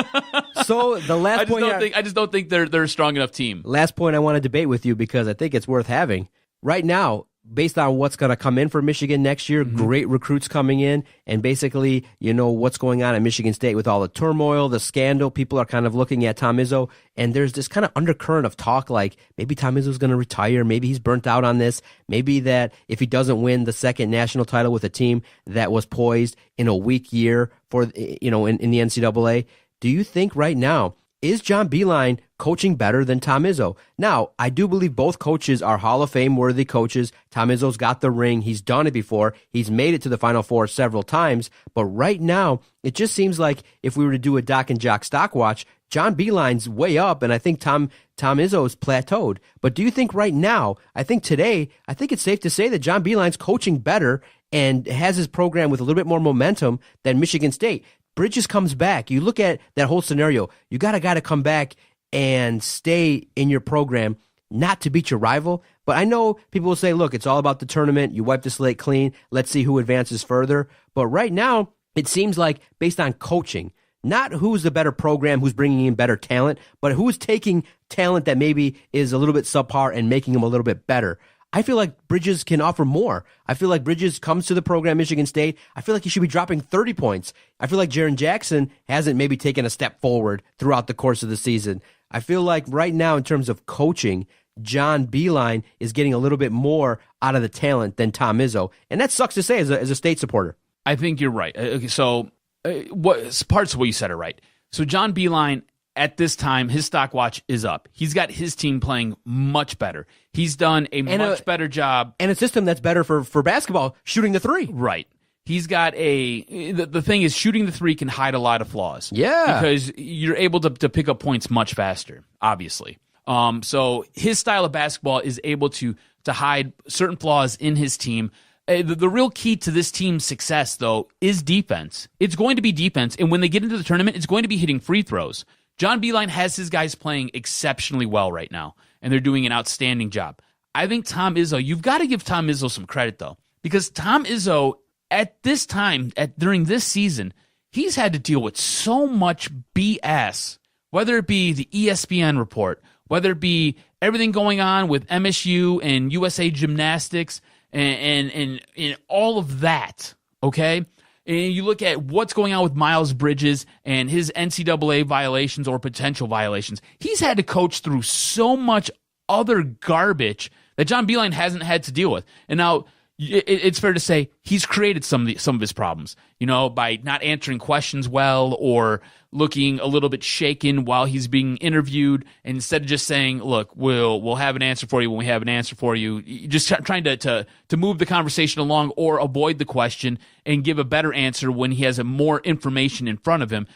Speaker 4: So the last point,
Speaker 5: I just don't think they're a strong enough team.
Speaker 4: Last point I want to debate with you because I think it's worth having. Right now, based on what's going to come in for Michigan next year, great recruits coming in, and basically, what's going on at Michigan State with all the turmoil, the scandal, people are kind of looking at Tom Izzo, and there's this kind of undercurrent of talk like maybe Tom Izzo's going to retire, maybe he's burnt out on this, maybe that if he doesn't win the second national title with a team that was poised in a weak year for, in the NCAA, do you think right now, is John Beilein coaching better than Tom Izzo? Now, I do believe both coaches are Hall of Fame worthy coaches. Tom Izzo's got the ring. He's done it before. He's made it to the Final Four several times. But right now, it just seems like if we were to do a Doc and Jock stock watch, John Beilein's way up, and I think Tom Izzo's plateaued. But do you think right now, I think it's safe to say that John Beilein's coaching better and has his program with a little bit more momentum than Michigan State? Bridges comes back. You look at that whole scenario. You got a guy to come back and stay in your program, not to beat your rival. But I know people will say, look, it's all about the tournament. You wipe the slate clean. Let's see who advances further. But right now, it seems like based on coaching, not who's the better program, who's bringing in better talent, but who's taking talent that maybe is a little bit subpar and making them a little bit better. I feel like Bridges can offer more. I feel like Bridges comes to the program, Michigan State. I feel like he should be dropping 30 points. I feel like Jaren Jackson hasn't maybe taken a step forward throughout the course of the season. I feel like right now in terms of coaching, John Beilein is getting a little bit more out of the talent than Tom Izzo. And that sucks to say as a State supporter.
Speaker 5: I think you're right. Okay, so parts of what you said are right. So John Beilein at this time, his stock watch is up. He's got his team playing much better. He's done a much better job.
Speaker 4: And a system that's better for basketball, shooting the three.
Speaker 5: Right. He's got the thing is, shooting the three can hide a lot of flaws.
Speaker 4: Yeah.
Speaker 5: Because you're able to pick up points much faster, obviously. So his style of basketball is able to hide certain flaws in his team. The real key to this team's success, though, is defense. It's going to be defense, and when they get into the tournament, it's going to be hitting free throws. John Beilein has his guys playing exceptionally well right now, and they're doing an outstanding job. I think Tom Izzo, you've got to give Tom Izzo some credit, though, because Tom Izzo, at this time, during this season, he's had to deal with so much BS, whether it be the ESPN report, whether it be everything going on with MSU and USA Gymnastics and all of that, okay? And you look at what's going on with Miles Bridges and his NCAA violations or potential violations. He's had to coach through so much other garbage that John Beilein hasn't had to deal with. And now it's fair to say he's created some of his problems, by not answering questions well or looking a little bit shaken while he's being interviewed. And instead of just saying, "Look, we'll have an answer for you when we have an answer for you," just trying to move the conversation along or avoid the question and give a better answer when he has more information in front of him.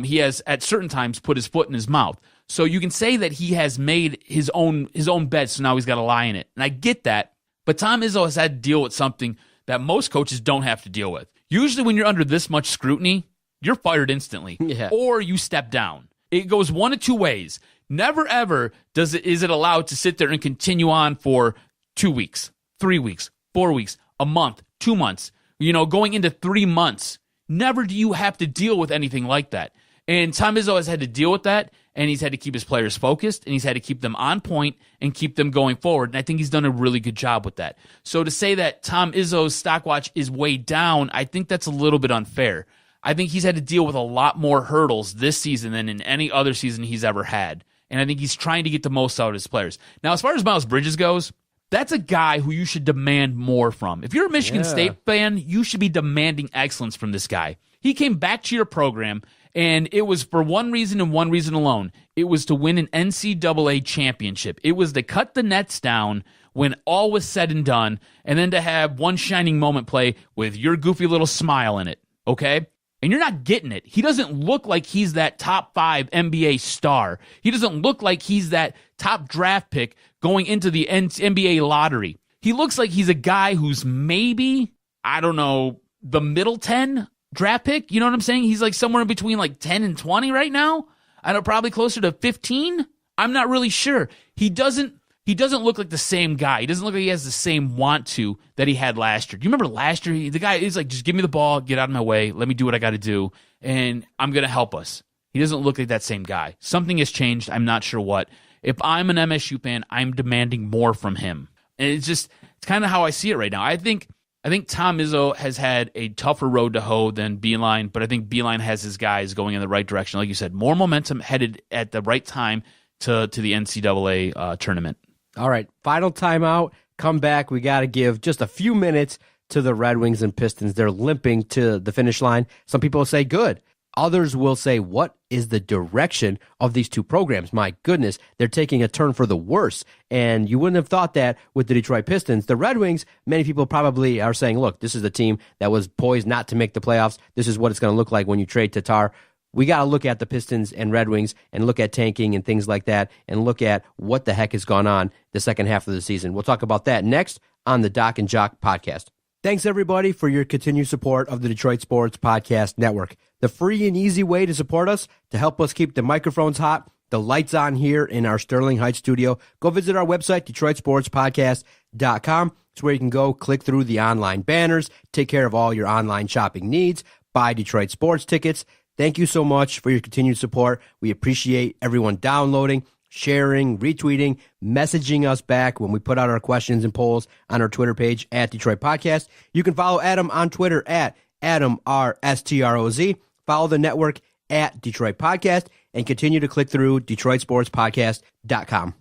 Speaker 5: He has at certain times put his foot in his mouth. So you can say that he has made his own bed, so now he's got to lie in it. And I get that. But Tom Izzo has had to deal with something that most coaches don't have to deal with. Usually when you're under this much scrutiny, you're fired instantly, or you step down. It goes one of two ways. Never, ever is it allowed to sit there and continue on for 2 weeks, 3 weeks, 4 weeks, a month, 2 months, going into 3 months. Never do you have to deal with anything like that. And Tom Izzo has had to deal with that, and he's had to keep his players focused, and he's had to keep them on point and keep them going forward. And I think he's done a really good job with that. So to say that Tom Izzo's stock watch is way down, I think that's a little bit unfair. I think he's had to deal with a lot more hurdles this season than in any other season he's ever had. And I think he's trying to get the most out of his players. Now, as far as Miles Bridges goes, that's a guy who you should demand more from. If you're a Michigan State fan, you should be demanding excellence from this guy. He came back to your program, and it was for one reason and one reason alone. It was to win an NCAA championship. It was to cut the nets down when all was said and done, and then to have one shining moment play with your goofy little smile in it, okay? And you're not getting it. He doesn't look like he's that top 5 NBA star. He doesn't look like he's that top draft pick going into the NBA lottery. He looks like he's a guy who's maybe, the middle 10 draft pick. You know what I'm saying? He's like somewhere in between like 10 and 20 right now. Probably closer to 15. I'm not really sure. He doesn't look like the same guy. He doesn't look like he has the same want to that he had last year. Do you remember last year? The guy is like, just give me the ball, get out of my way, let me do what I got to do, and I'm going to help us. He doesn't look like that same guy. Something has changed. I'm not sure what. If I'm an MSU fan, I'm demanding more from him. And it's kind of how I see it right now. I think Tom Izzo has had a tougher road to hoe than Beilein, but I think Beilein has his guys going in the right direction. Like you said, more momentum headed at the right time to the NCAA tournament.
Speaker 4: All right, final timeout. Come back. We got to give just a few minutes to the Red Wings and Pistons. They're limping to the finish line. Some people say good. Others will say, what is the direction of these two programs? My goodness, they're taking a turn for the worse. And you wouldn't have thought that with the Detroit Pistons. The Red Wings, many people probably are saying, look, this is a team that was poised not to make the playoffs. This is what it's going to look like when you trade Tatar. We got to look at the Pistons and Red Wings and look at tanking and things like that and look at what the heck has gone on the second half of the season. We'll talk about that next on the Doc and Jock podcast. Thanks, everybody, for your continued support of the Detroit Sports Podcast Network. The free and easy way to support us, to help us keep the microphones hot, the lights on here in our Sterling Heights studio, go visit our website, DetroitSportsPodcast.com. It's where you can go click through the online banners, take care of all your online shopping needs, buy Detroit sports tickets. Thank you so much for your continued support. We appreciate everyone downloading, sharing, retweeting, messaging us back when we put out our questions and polls on our Twitter page at Detroit Podcast. You can follow Adam on Twitter at AdamRSTROZ. Follow the network at Detroit Podcast and continue to click through DetroitSportsPodcast.com.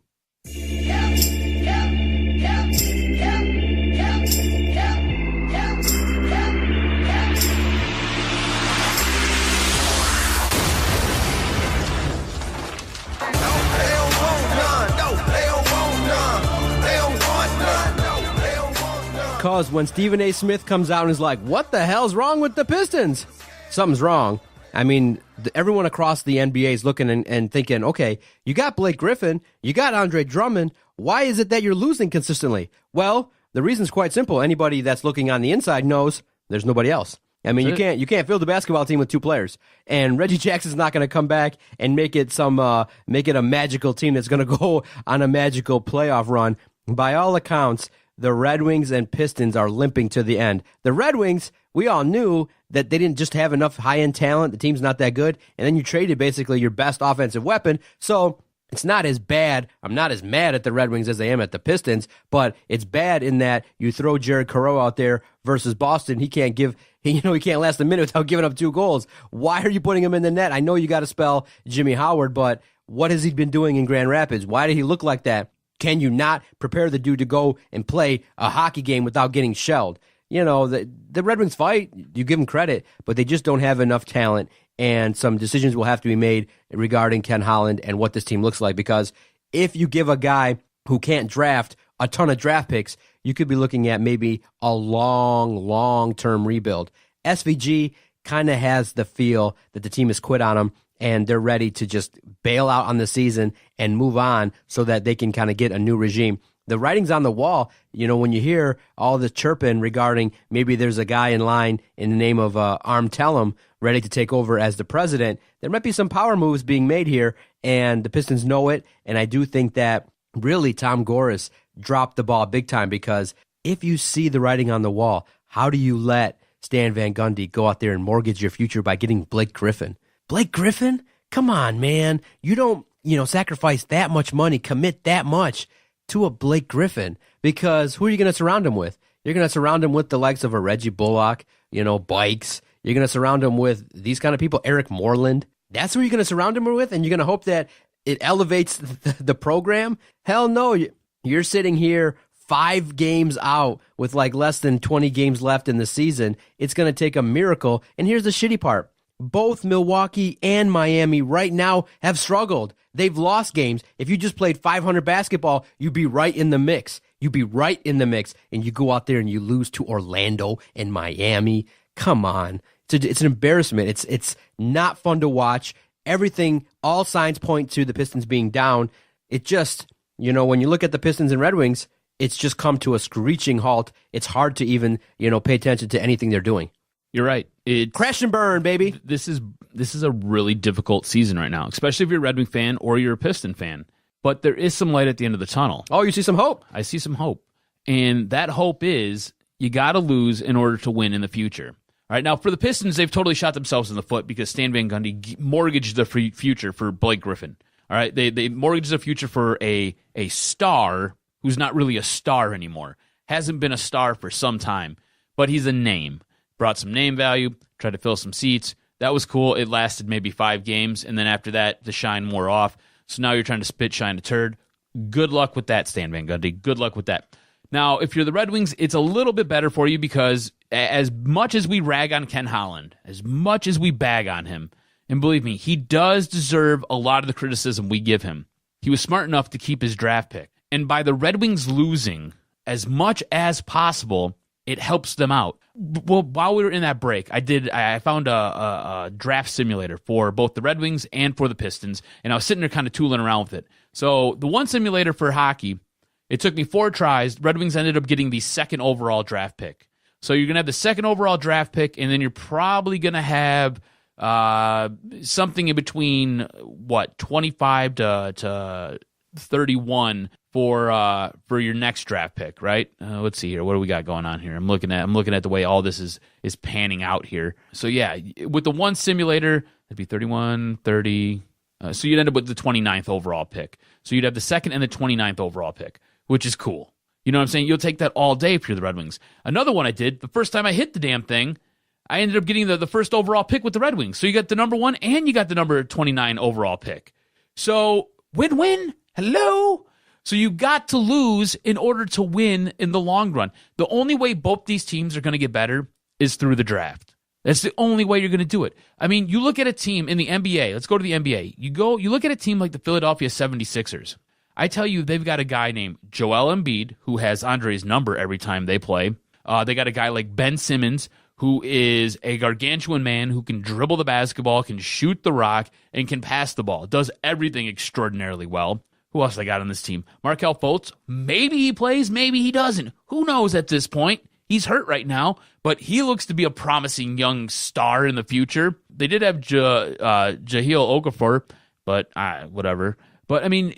Speaker 4: Because when Stephen A. Smith comes out and is like, what the hell's wrong with the Pistons? Something's wrong. I mean, everyone across the NBA is looking and thinking, okay, you got Blake Griffin, you got Andre Drummond. Why is it that you're losing consistently? Well, the reason's quite simple. Anybody that's looking on the inside knows there's nobody else. I mean, you can't field a basketball team with two players. And Reggie Jackson's not going to come back and make it a magical team that's going to go on a magical playoff run. By all accounts, the Red Wings and Pistons are limping to the end. The Red Wings, we all knew that they didn't just have enough high-end talent. The team's not that good. And then you traded basically your best offensive weapon. So it's not as bad. I'm not as mad at the Red Wings as I am at the Pistons, but it's bad in that you throw Jared Carreau out there versus Boston. He can't last a minute without giving up 2 goals. Why are you putting him in the net? I know you got to spell Jimmy Howard, but what has he been doing in Grand Rapids? Why did he look like that? Can you not prepare the dude to go and play a hockey game without getting shelled? You know, the Red Wings fight, you give them credit, but they just don't have enough talent, and some decisions will have to be made regarding Ken Holland and what this team looks like, because if you give a guy who can't draft a ton of draft picks, you could be looking at maybe a long-term rebuild. SVG kind of has the feel that the team has quit on him, and they're ready to just bail out on the season and move on so that they can kind of get a new regime. The writing's on the wall. You know, when you hear all the chirping regarding maybe there's a guy in line in the name of Arm Tellem ready to take over as the president, there might be some power moves being made here, and the Pistons know it. And I do think that really Tom Gores dropped the ball big time, because if you see the writing on the wall, how do you let Stan Van Gundy go out there and mortgage your future by getting Blake Griffin? Blake Griffin? Come on, man. You don't, sacrifice that much money, commit that much to a Blake Griffin, because who are you going to surround him with? You're going to surround him with the likes of a Reggie Bullock, Bikes. You're going to surround him with these kind of people, Eric Moreland. That's who you're going to surround him with, and you're going to hope that it elevates the program? Hell no. You're sitting here 5 games out with like less than 20 games left in the season. It's going to take a miracle. And here's the shitty part. Both Milwaukee and Miami right now have struggled. They've lost games. If you just played 500 basketball, you'd be right in the mix. You'd be right in the mix. And you go out there and you lose to Orlando and Miami. Come on. It's an embarrassment. It's not fun to watch. Everything, all signs point to the Pistons being down. It just, when you look at the Pistons and Red Wings, it's just come to a screeching halt. It's hard to even, pay attention to anything they're doing.
Speaker 5: You're right.
Speaker 4: Crash and burn, baby.
Speaker 5: This is a really difficult season right now, especially if you're a Red Wing fan or you're a Piston fan. But there is some light at the end of the tunnel.
Speaker 4: Oh, you see some hope?
Speaker 5: I see some hope. And that hope is you got to lose in order to win in the future. All right, now for the Pistons, they've totally shot themselves in the foot because Stan Van Gundy mortgaged the future for Blake Griffin. All right, they mortgaged the future for a star who's not really a star anymore. Hasn't been a star for some time, but he's a name. Brought some name value, tried to fill some seats. That was cool. It lasted maybe 5 games, and then after that, the shine wore off. So now you're trying to spit shine a turd. Good luck with that, Stan Van Gundy. Good luck with that. Now, if you're the Red Wings, it's a little bit better for you because as much as we rag on Ken Holland, as much as we bag on him, and believe me, he does deserve a lot of the criticism we give him. He was smart enough to keep his draft pick. And by the Red Wings losing as much as possible, it helps them out. Well, while we were in that break, I found a draft simulator for both the Red Wings and for the Pistons, and I was sitting there kind of tooling around with it. So the one simulator for hockey, it took me 4 tries. Red Wings ended up getting the 2nd overall draft pick. So you're going to have the 2nd overall draft pick, and then you're probably going to have something in between, 25 to 31 for your next draft pick, right? Let's see here. What do we got going on here? I'm looking at the way all this is panning out here. So yeah, with the one simulator, it'd be 31, 30. So you'd end up with the 29th overall pick. So you'd have the 2nd and the 29th overall pick, which is cool. You know what I'm saying? You'll take that all day if you're the Red Wings. Another one I did, the first time I hit the damn thing, I ended up getting the 1st overall pick with the Red Wings. So you got the number 1 and you got the number 29 overall pick. So win-win. Hello? So you got to lose in order to win in the long run. The only way both these teams are going to get better is through the draft. That's the only way you're going to do it. I mean, you look at a team in the NBA. Let's go to the NBA. You look at a team like the Philadelphia 76ers. I tell you, they've got a guy named Joel Embiid, who has Andre's number every time they play. They got a guy like Ben Simmons, who is a gargantuan man who can dribble the basketball, can shoot the rock, and can pass the ball. Does everything extraordinarily well. Who else I got on this team? Markelle Fultz. Maybe he plays, maybe he doesn't. Who knows at this point? He's hurt right now, but he looks to be a promising young star in the future. They did have Jahlil Okafor, but whatever. But, I mean,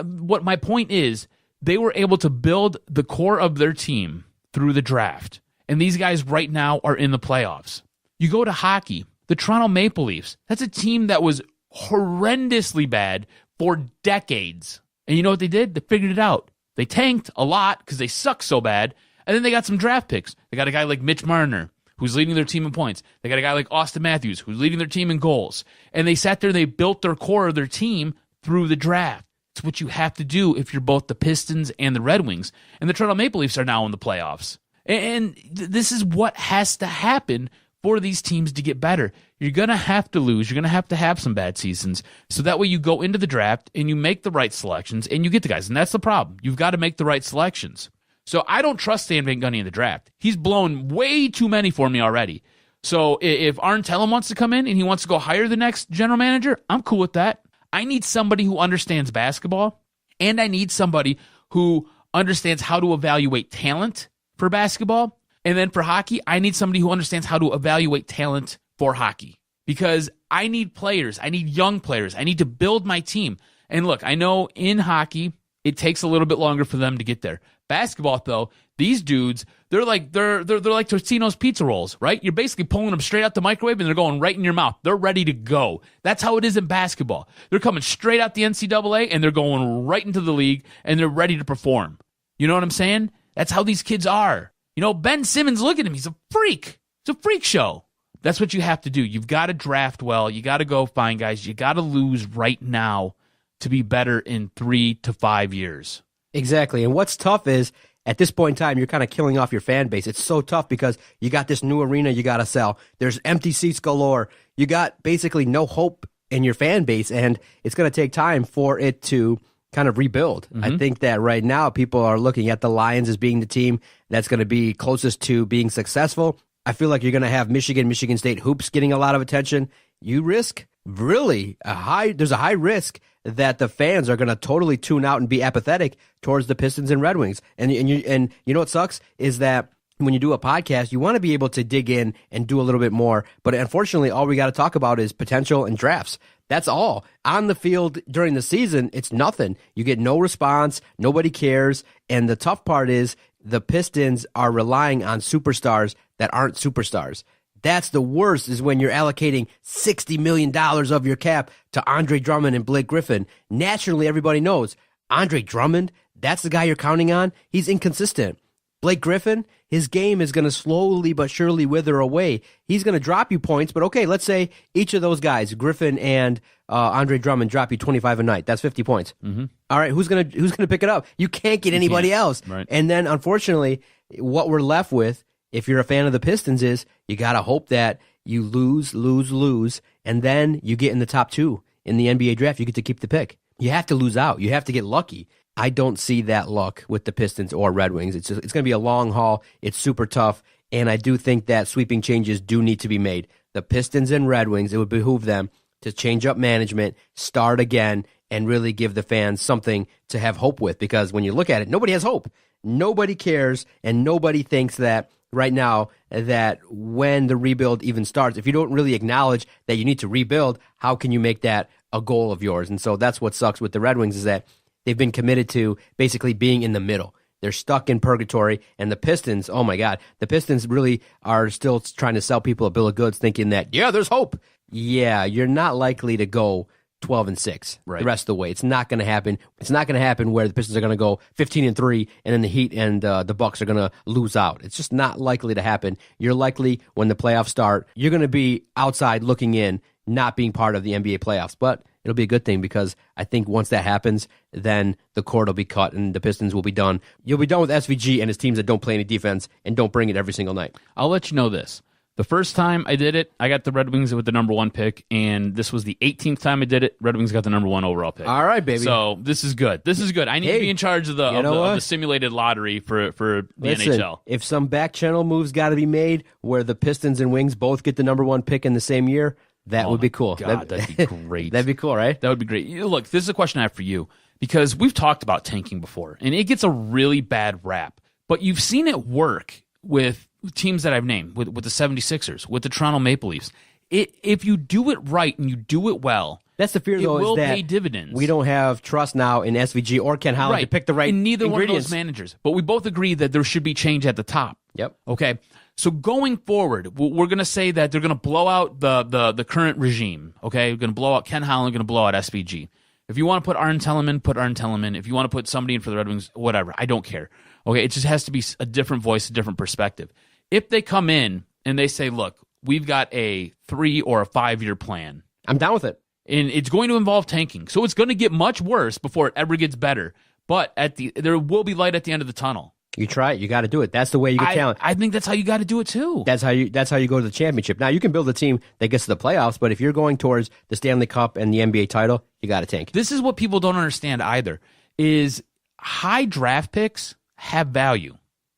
Speaker 5: what my point is, they were able to build the core of their team through the draft. And these guys right now are in the playoffs. You go to hockey, the Toronto Maple Leafs. That's a team that was horrendously bad for decades. And you know what they did? They figured it out. They tanked a lot because they suck so bad. And then they got some draft picks. They got a guy like Mitch Marner, who's leading their team in points. They got a guy like Austin Matthews, who's leading their team in goals. And they sat there, they built their core of their team through the draft. It's what you have to do if you're both the Pistons and the Red Wings. And the Toronto Maple Leafs are now in the playoffs. And this is what has to happen for these teams to get better. You're going to have to lose. You're going to have some bad seasons. So that way you go into the draft and you make the right selections and you get the guys. And that's the problem. You've got to make the right selections. So I don't trust Stan Van Gundy in the draft. He's blown way too many for me already. So if Arn Tellem wants to come in and he wants to go hire the next general manager, I'm cool with that. I need somebody who understands basketball, and I need somebody who understands how to evaluate talent for basketball. And then for hockey, I need somebody who understands how to evaluate talent for hockey. Because I need players. I need young players. I need to build my team. And look, I know in hockey, it takes a little bit longer for them to get there. Basketball, though, these dudes, they're like Tostino's pizza rolls, right? You're basically pulling them straight out the microwave and they're going right in your mouth. They're ready to go. That's how it is in basketball. They're coming straight out the NCAA and they're going right into the league and they're ready to perform. You know what I'm saying? That's how these kids are. You know, Ben Simmons, look at him. He's a freak. It's a freak show. That's what you have to do. You've got to draft well. You got to go find guys. You got to lose right now to be better in 3 to 5 years.
Speaker 4: Exactly. And what's tough is, at this point in time, you're kind of killing off your fan base. It's so tough because you got this new arena you got to sell. There's empty seats galore. You got basically no hope in your fan base, and it's going to take time for it to kind of rebuild. Mm-hmm. I think that right now people are looking at the Lions as being the team that's going to be closest to being successful. I feel like you're going to have Michigan State hoops getting a lot of attention. You risk really there's a high risk that the fans are going to totally tune out and be apathetic towards the Pistons and Red Wings. And you know what sucks is that when you do a podcast, you want to be able to dig in and do a little bit more. But unfortunately, all we got to talk about is potential and drafts. That's all. On the field during the season, it's nothing. You get no response. Nobody cares. And the tough part is the Pistons are relying on superstars that aren't superstars. That's the worst, is when you're allocating $60 million of your cap to Andre Drummond and Blake Griffin. Naturally, everybody knows Andre Drummond, that's the guy you're counting on. He's inconsistent. Blake Griffin, his game is going to slowly but surely wither away. He's going to drop you points, but okay, let's say each of those guys, Griffin and Andre Drummond, drop you 25 a night. That's 50 points. Mm-hmm. All right, who's gonna pick it up? You can't get anybody else.
Speaker 5: Right.
Speaker 4: And then, unfortunately, what we're left with, if you're a fan of the Pistons, is you got to hope that you lose, and then you get in the top 2 in the NBA draft. You get to keep the pick. You have to lose out. You have to get lucky. I don't see that luck with the Pistons or Red Wings. It's going to be a long haul. It's super tough, and I do think that sweeping changes do need to be made. The Pistons and Red Wings, it would behoove them to change up management, start again, and really give the fans something to have hope with, because when you look at it, nobody has hope. Nobody cares, and nobody thinks that right now that when the rebuild even starts, if you don't really acknowledge that you need to rebuild, how can you make that a goal of yours? And so that's what sucks with the Red Wings, is that they've been committed to basically being in the middle. They're stuck in purgatory. And the Pistons, oh my God, the Pistons really are still trying to sell people a bill of goods, thinking that, yeah, there's hope. Yeah, you're not likely to go 12-6
Speaker 5: right.
Speaker 4: the rest of the way. It's not going to happen. It's not going to happen where the Pistons are going to go 15-3, and then the Heat and the Bucks are going to lose out. It's just not likely to happen. You're likely, when the playoffs start, you're going to be outside looking in, not being part of the NBA playoffs. But it'll be a good thing, because I think once that happens, then the cord will be cut and the Pistons will be done. You'll be done with SVG and his teams that don't play any defense and don't bring it every single night.
Speaker 5: I'll let you know this. The first time I did it, I got the Red Wings with the number 1 pick, and this was the 18th time I did it. Red Wings got the number 1 overall pick.
Speaker 4: All right, baby.
Speaker 5: So this is good. This is good. I need to be in charge of the simulated lottery for the NHL.
Speaker 4: If some back channel moves got to be made where the Pistons and Wings both get the number 1 pick in the same year, that would be cool.
Speaker 5: God, that'd be great.
Speaker 4: That'd be cool, right?
Speaker 5: That would be great. Look, this is a question I have for you, because we've talked about tanking before, and it gets a really bad rap. But you've seen it work with teams that I've named, with the 76ers, with the Toronto Maple Leafs. If you do it right and you do it well,
Speaker 4: that's the fear, though,
Speaker 5: it will
Speaker 4: is that
Speaker 5: pay dividends.
Speaker 4: We don't have trust now in SVG or Ken Holland to pick the right
Speaker 5: in neither
Speaker 4: ingredients.
Speaker 5: one of those managers. But we both agree that there should be change at the top.
Speaker 4: Yep.
Speaker 5: Okay. So going forward, we're going to say that they're going to blow out the current regime. Okay, we're going to blow out Ken Holland, going to blow out SVG. If you want to put Arn Tellerman, put Arn Tellerman. If you want to put somebody in for the Red Wings, whatever. I don't care. Okay, it just has to be a different voice, a different perspective. If they come in and they say, look, we've got a 3 or a 5-year plan.
Speaker 4: I'm down with it.
Speaker 5: And it's going to involve tanking. So it's going to get much worse before it ever gets better. But there will be light at the end of the tunnel.
Speaker 4: You try it. You got to do it. That's the way you get talent.
Speaker 5: I think that's how you got to do it too.
Speaker 4: That's how you go to the championship. Now, you can build a team that gets to the playoffs, but if you're going towards the Stanley Cup and the NBA title, you got to tank.
Speaker 5: This is what people don't understand either, is high draft picks have value.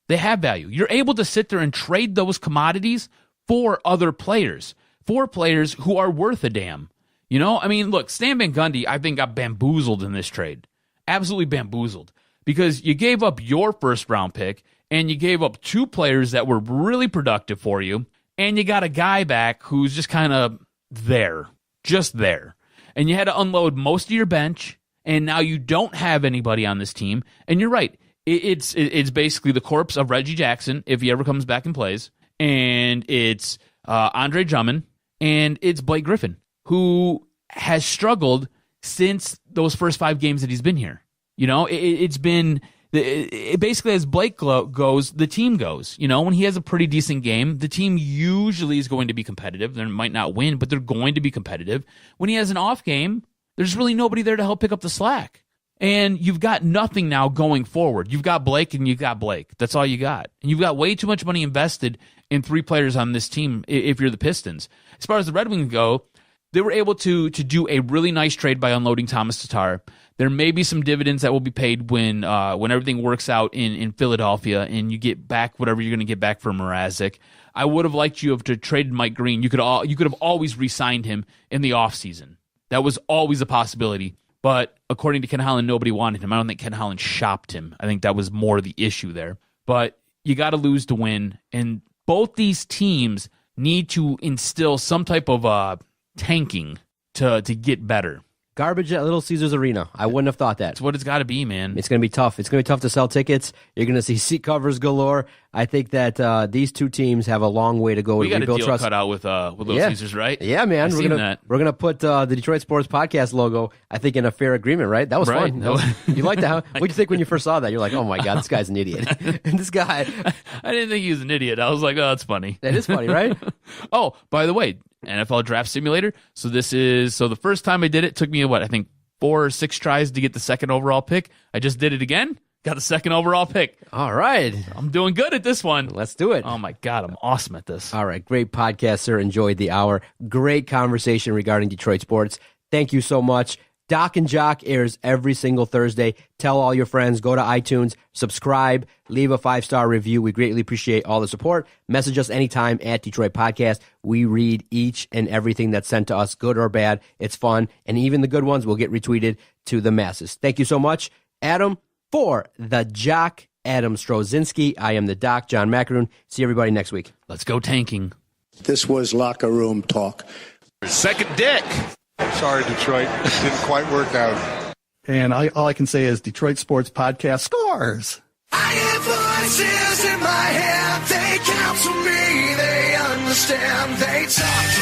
Speaker 5: They have value. You're able to sit there and trade those commodities for other players, for players who are worth a damn. You know, I mean, look, Stan Van Gundy, I think, got bamboozled in this trade. Absolutely bamboozled. Because you gave up your first-round pick, and you gave up 2 players that were really productive for you, and you got a guy back who's just kind of there, just there. And you had to unload most of your bench, and now you don't have anybody on this team. And you're right. It's basically the corpse of Reggie Jackson, if he ever comes back and plays, and it's Andre Drummond, and it's Blake Griffin, who has struggled since those first 5 games that he's been here. You know, it's been basically as Blake goes, the team goes. You know, when he has a pretty decent game, the team usually is going to be competitive. They might not win, but they're going to be competitive. When he has an off game, there's really nobody there to help pick up the slack. And you've got nothing now going forward. You've got Blake and you've got Blake. That's all you got. And you've got way too much money invested in 3 players on this team if you're the Pistons. As far as the Red Wings go, they were able to do a really nice trade by unloading Thomas Tatar. There may be some dividends that will be paid when everything works out in Philadelphia and you get back whatever you're going to get back for Mrazek. I would have liked you to trade Mike Green. You could have always re-signed him in the offseason. That was always a possibility. But according to Ken Holland, nobody wanted him. I don't think Ken Holland shopped him. I think that was more the issue there. But you got to lose to win. And both these teams need to instill some type of tanking to get better.
Speaker 4: Garbage at Little Caesars Arena. I wouldn't have thought that.
Speaker 5: That's what it's got to be, man.
Speaker 4: It's going to be tough. It's going to be tough to sell tickets. You're going to see seat covers galore. I think that these 2 teams have a long way to go to rebuild trust.
Speaker 5: We got a deal cut out with Little Caesars, right?
Speaker 4: Yeah, man. We're gonna put the Detroit Sports Podcast logo, I think, in a fair agreement, right? That was fun. You liked that? What did you think when you first saw that? You're like, oh my God, this guy's an idiot. And this guy.
Speaker 5: I didn't think he was an idiot. I was like, oh, that's funny.
Speaker 4: That is funny, right?
Speaker 5: Oh, by the way, NFL Draft Simulator. So the first time I did it took me, I think 4 or 6 tries to get the 2nd overall pick. I just did it again. Got the 2nd overall pick.
Speaker 4: All right.
Speaker 5: I'm doing good at this one.
Speaker 4: Let's do it.
Speaker 5: Oh, my God. I'm awesome at this.
Speaker 4: All right. Great podcast, sir. Enjoyed the hour. Great conversation regarding Detroit sports. Thank you so much. Doc and Jock airs every single Thursday. Tell all your friends. Go to iTunes. Subscribe. Leave a 5-star review. We greatly appreciate all the support. Message us anytime at Detroit Podcast. We read each and everything that's sent to us, good or bad. It's fun. And even the good ones will get retweeted to the masses. Thank you so much, Adam. For the Jock, Adam Strozinski, I am the Doc, John McAroon. See everybody next week.
Speaker 5: Let's go tanking.
Speaker 6: This was locker room talk.
Speaker 7: Second dick.
Speaker 8: Sorry, Detroit. Didn't quite work out.
Speaker 9: And all I can say is Detroit Sports Podcast scores.
Speaker 10: I have voices in my head. They counsel me. They understand. They talk.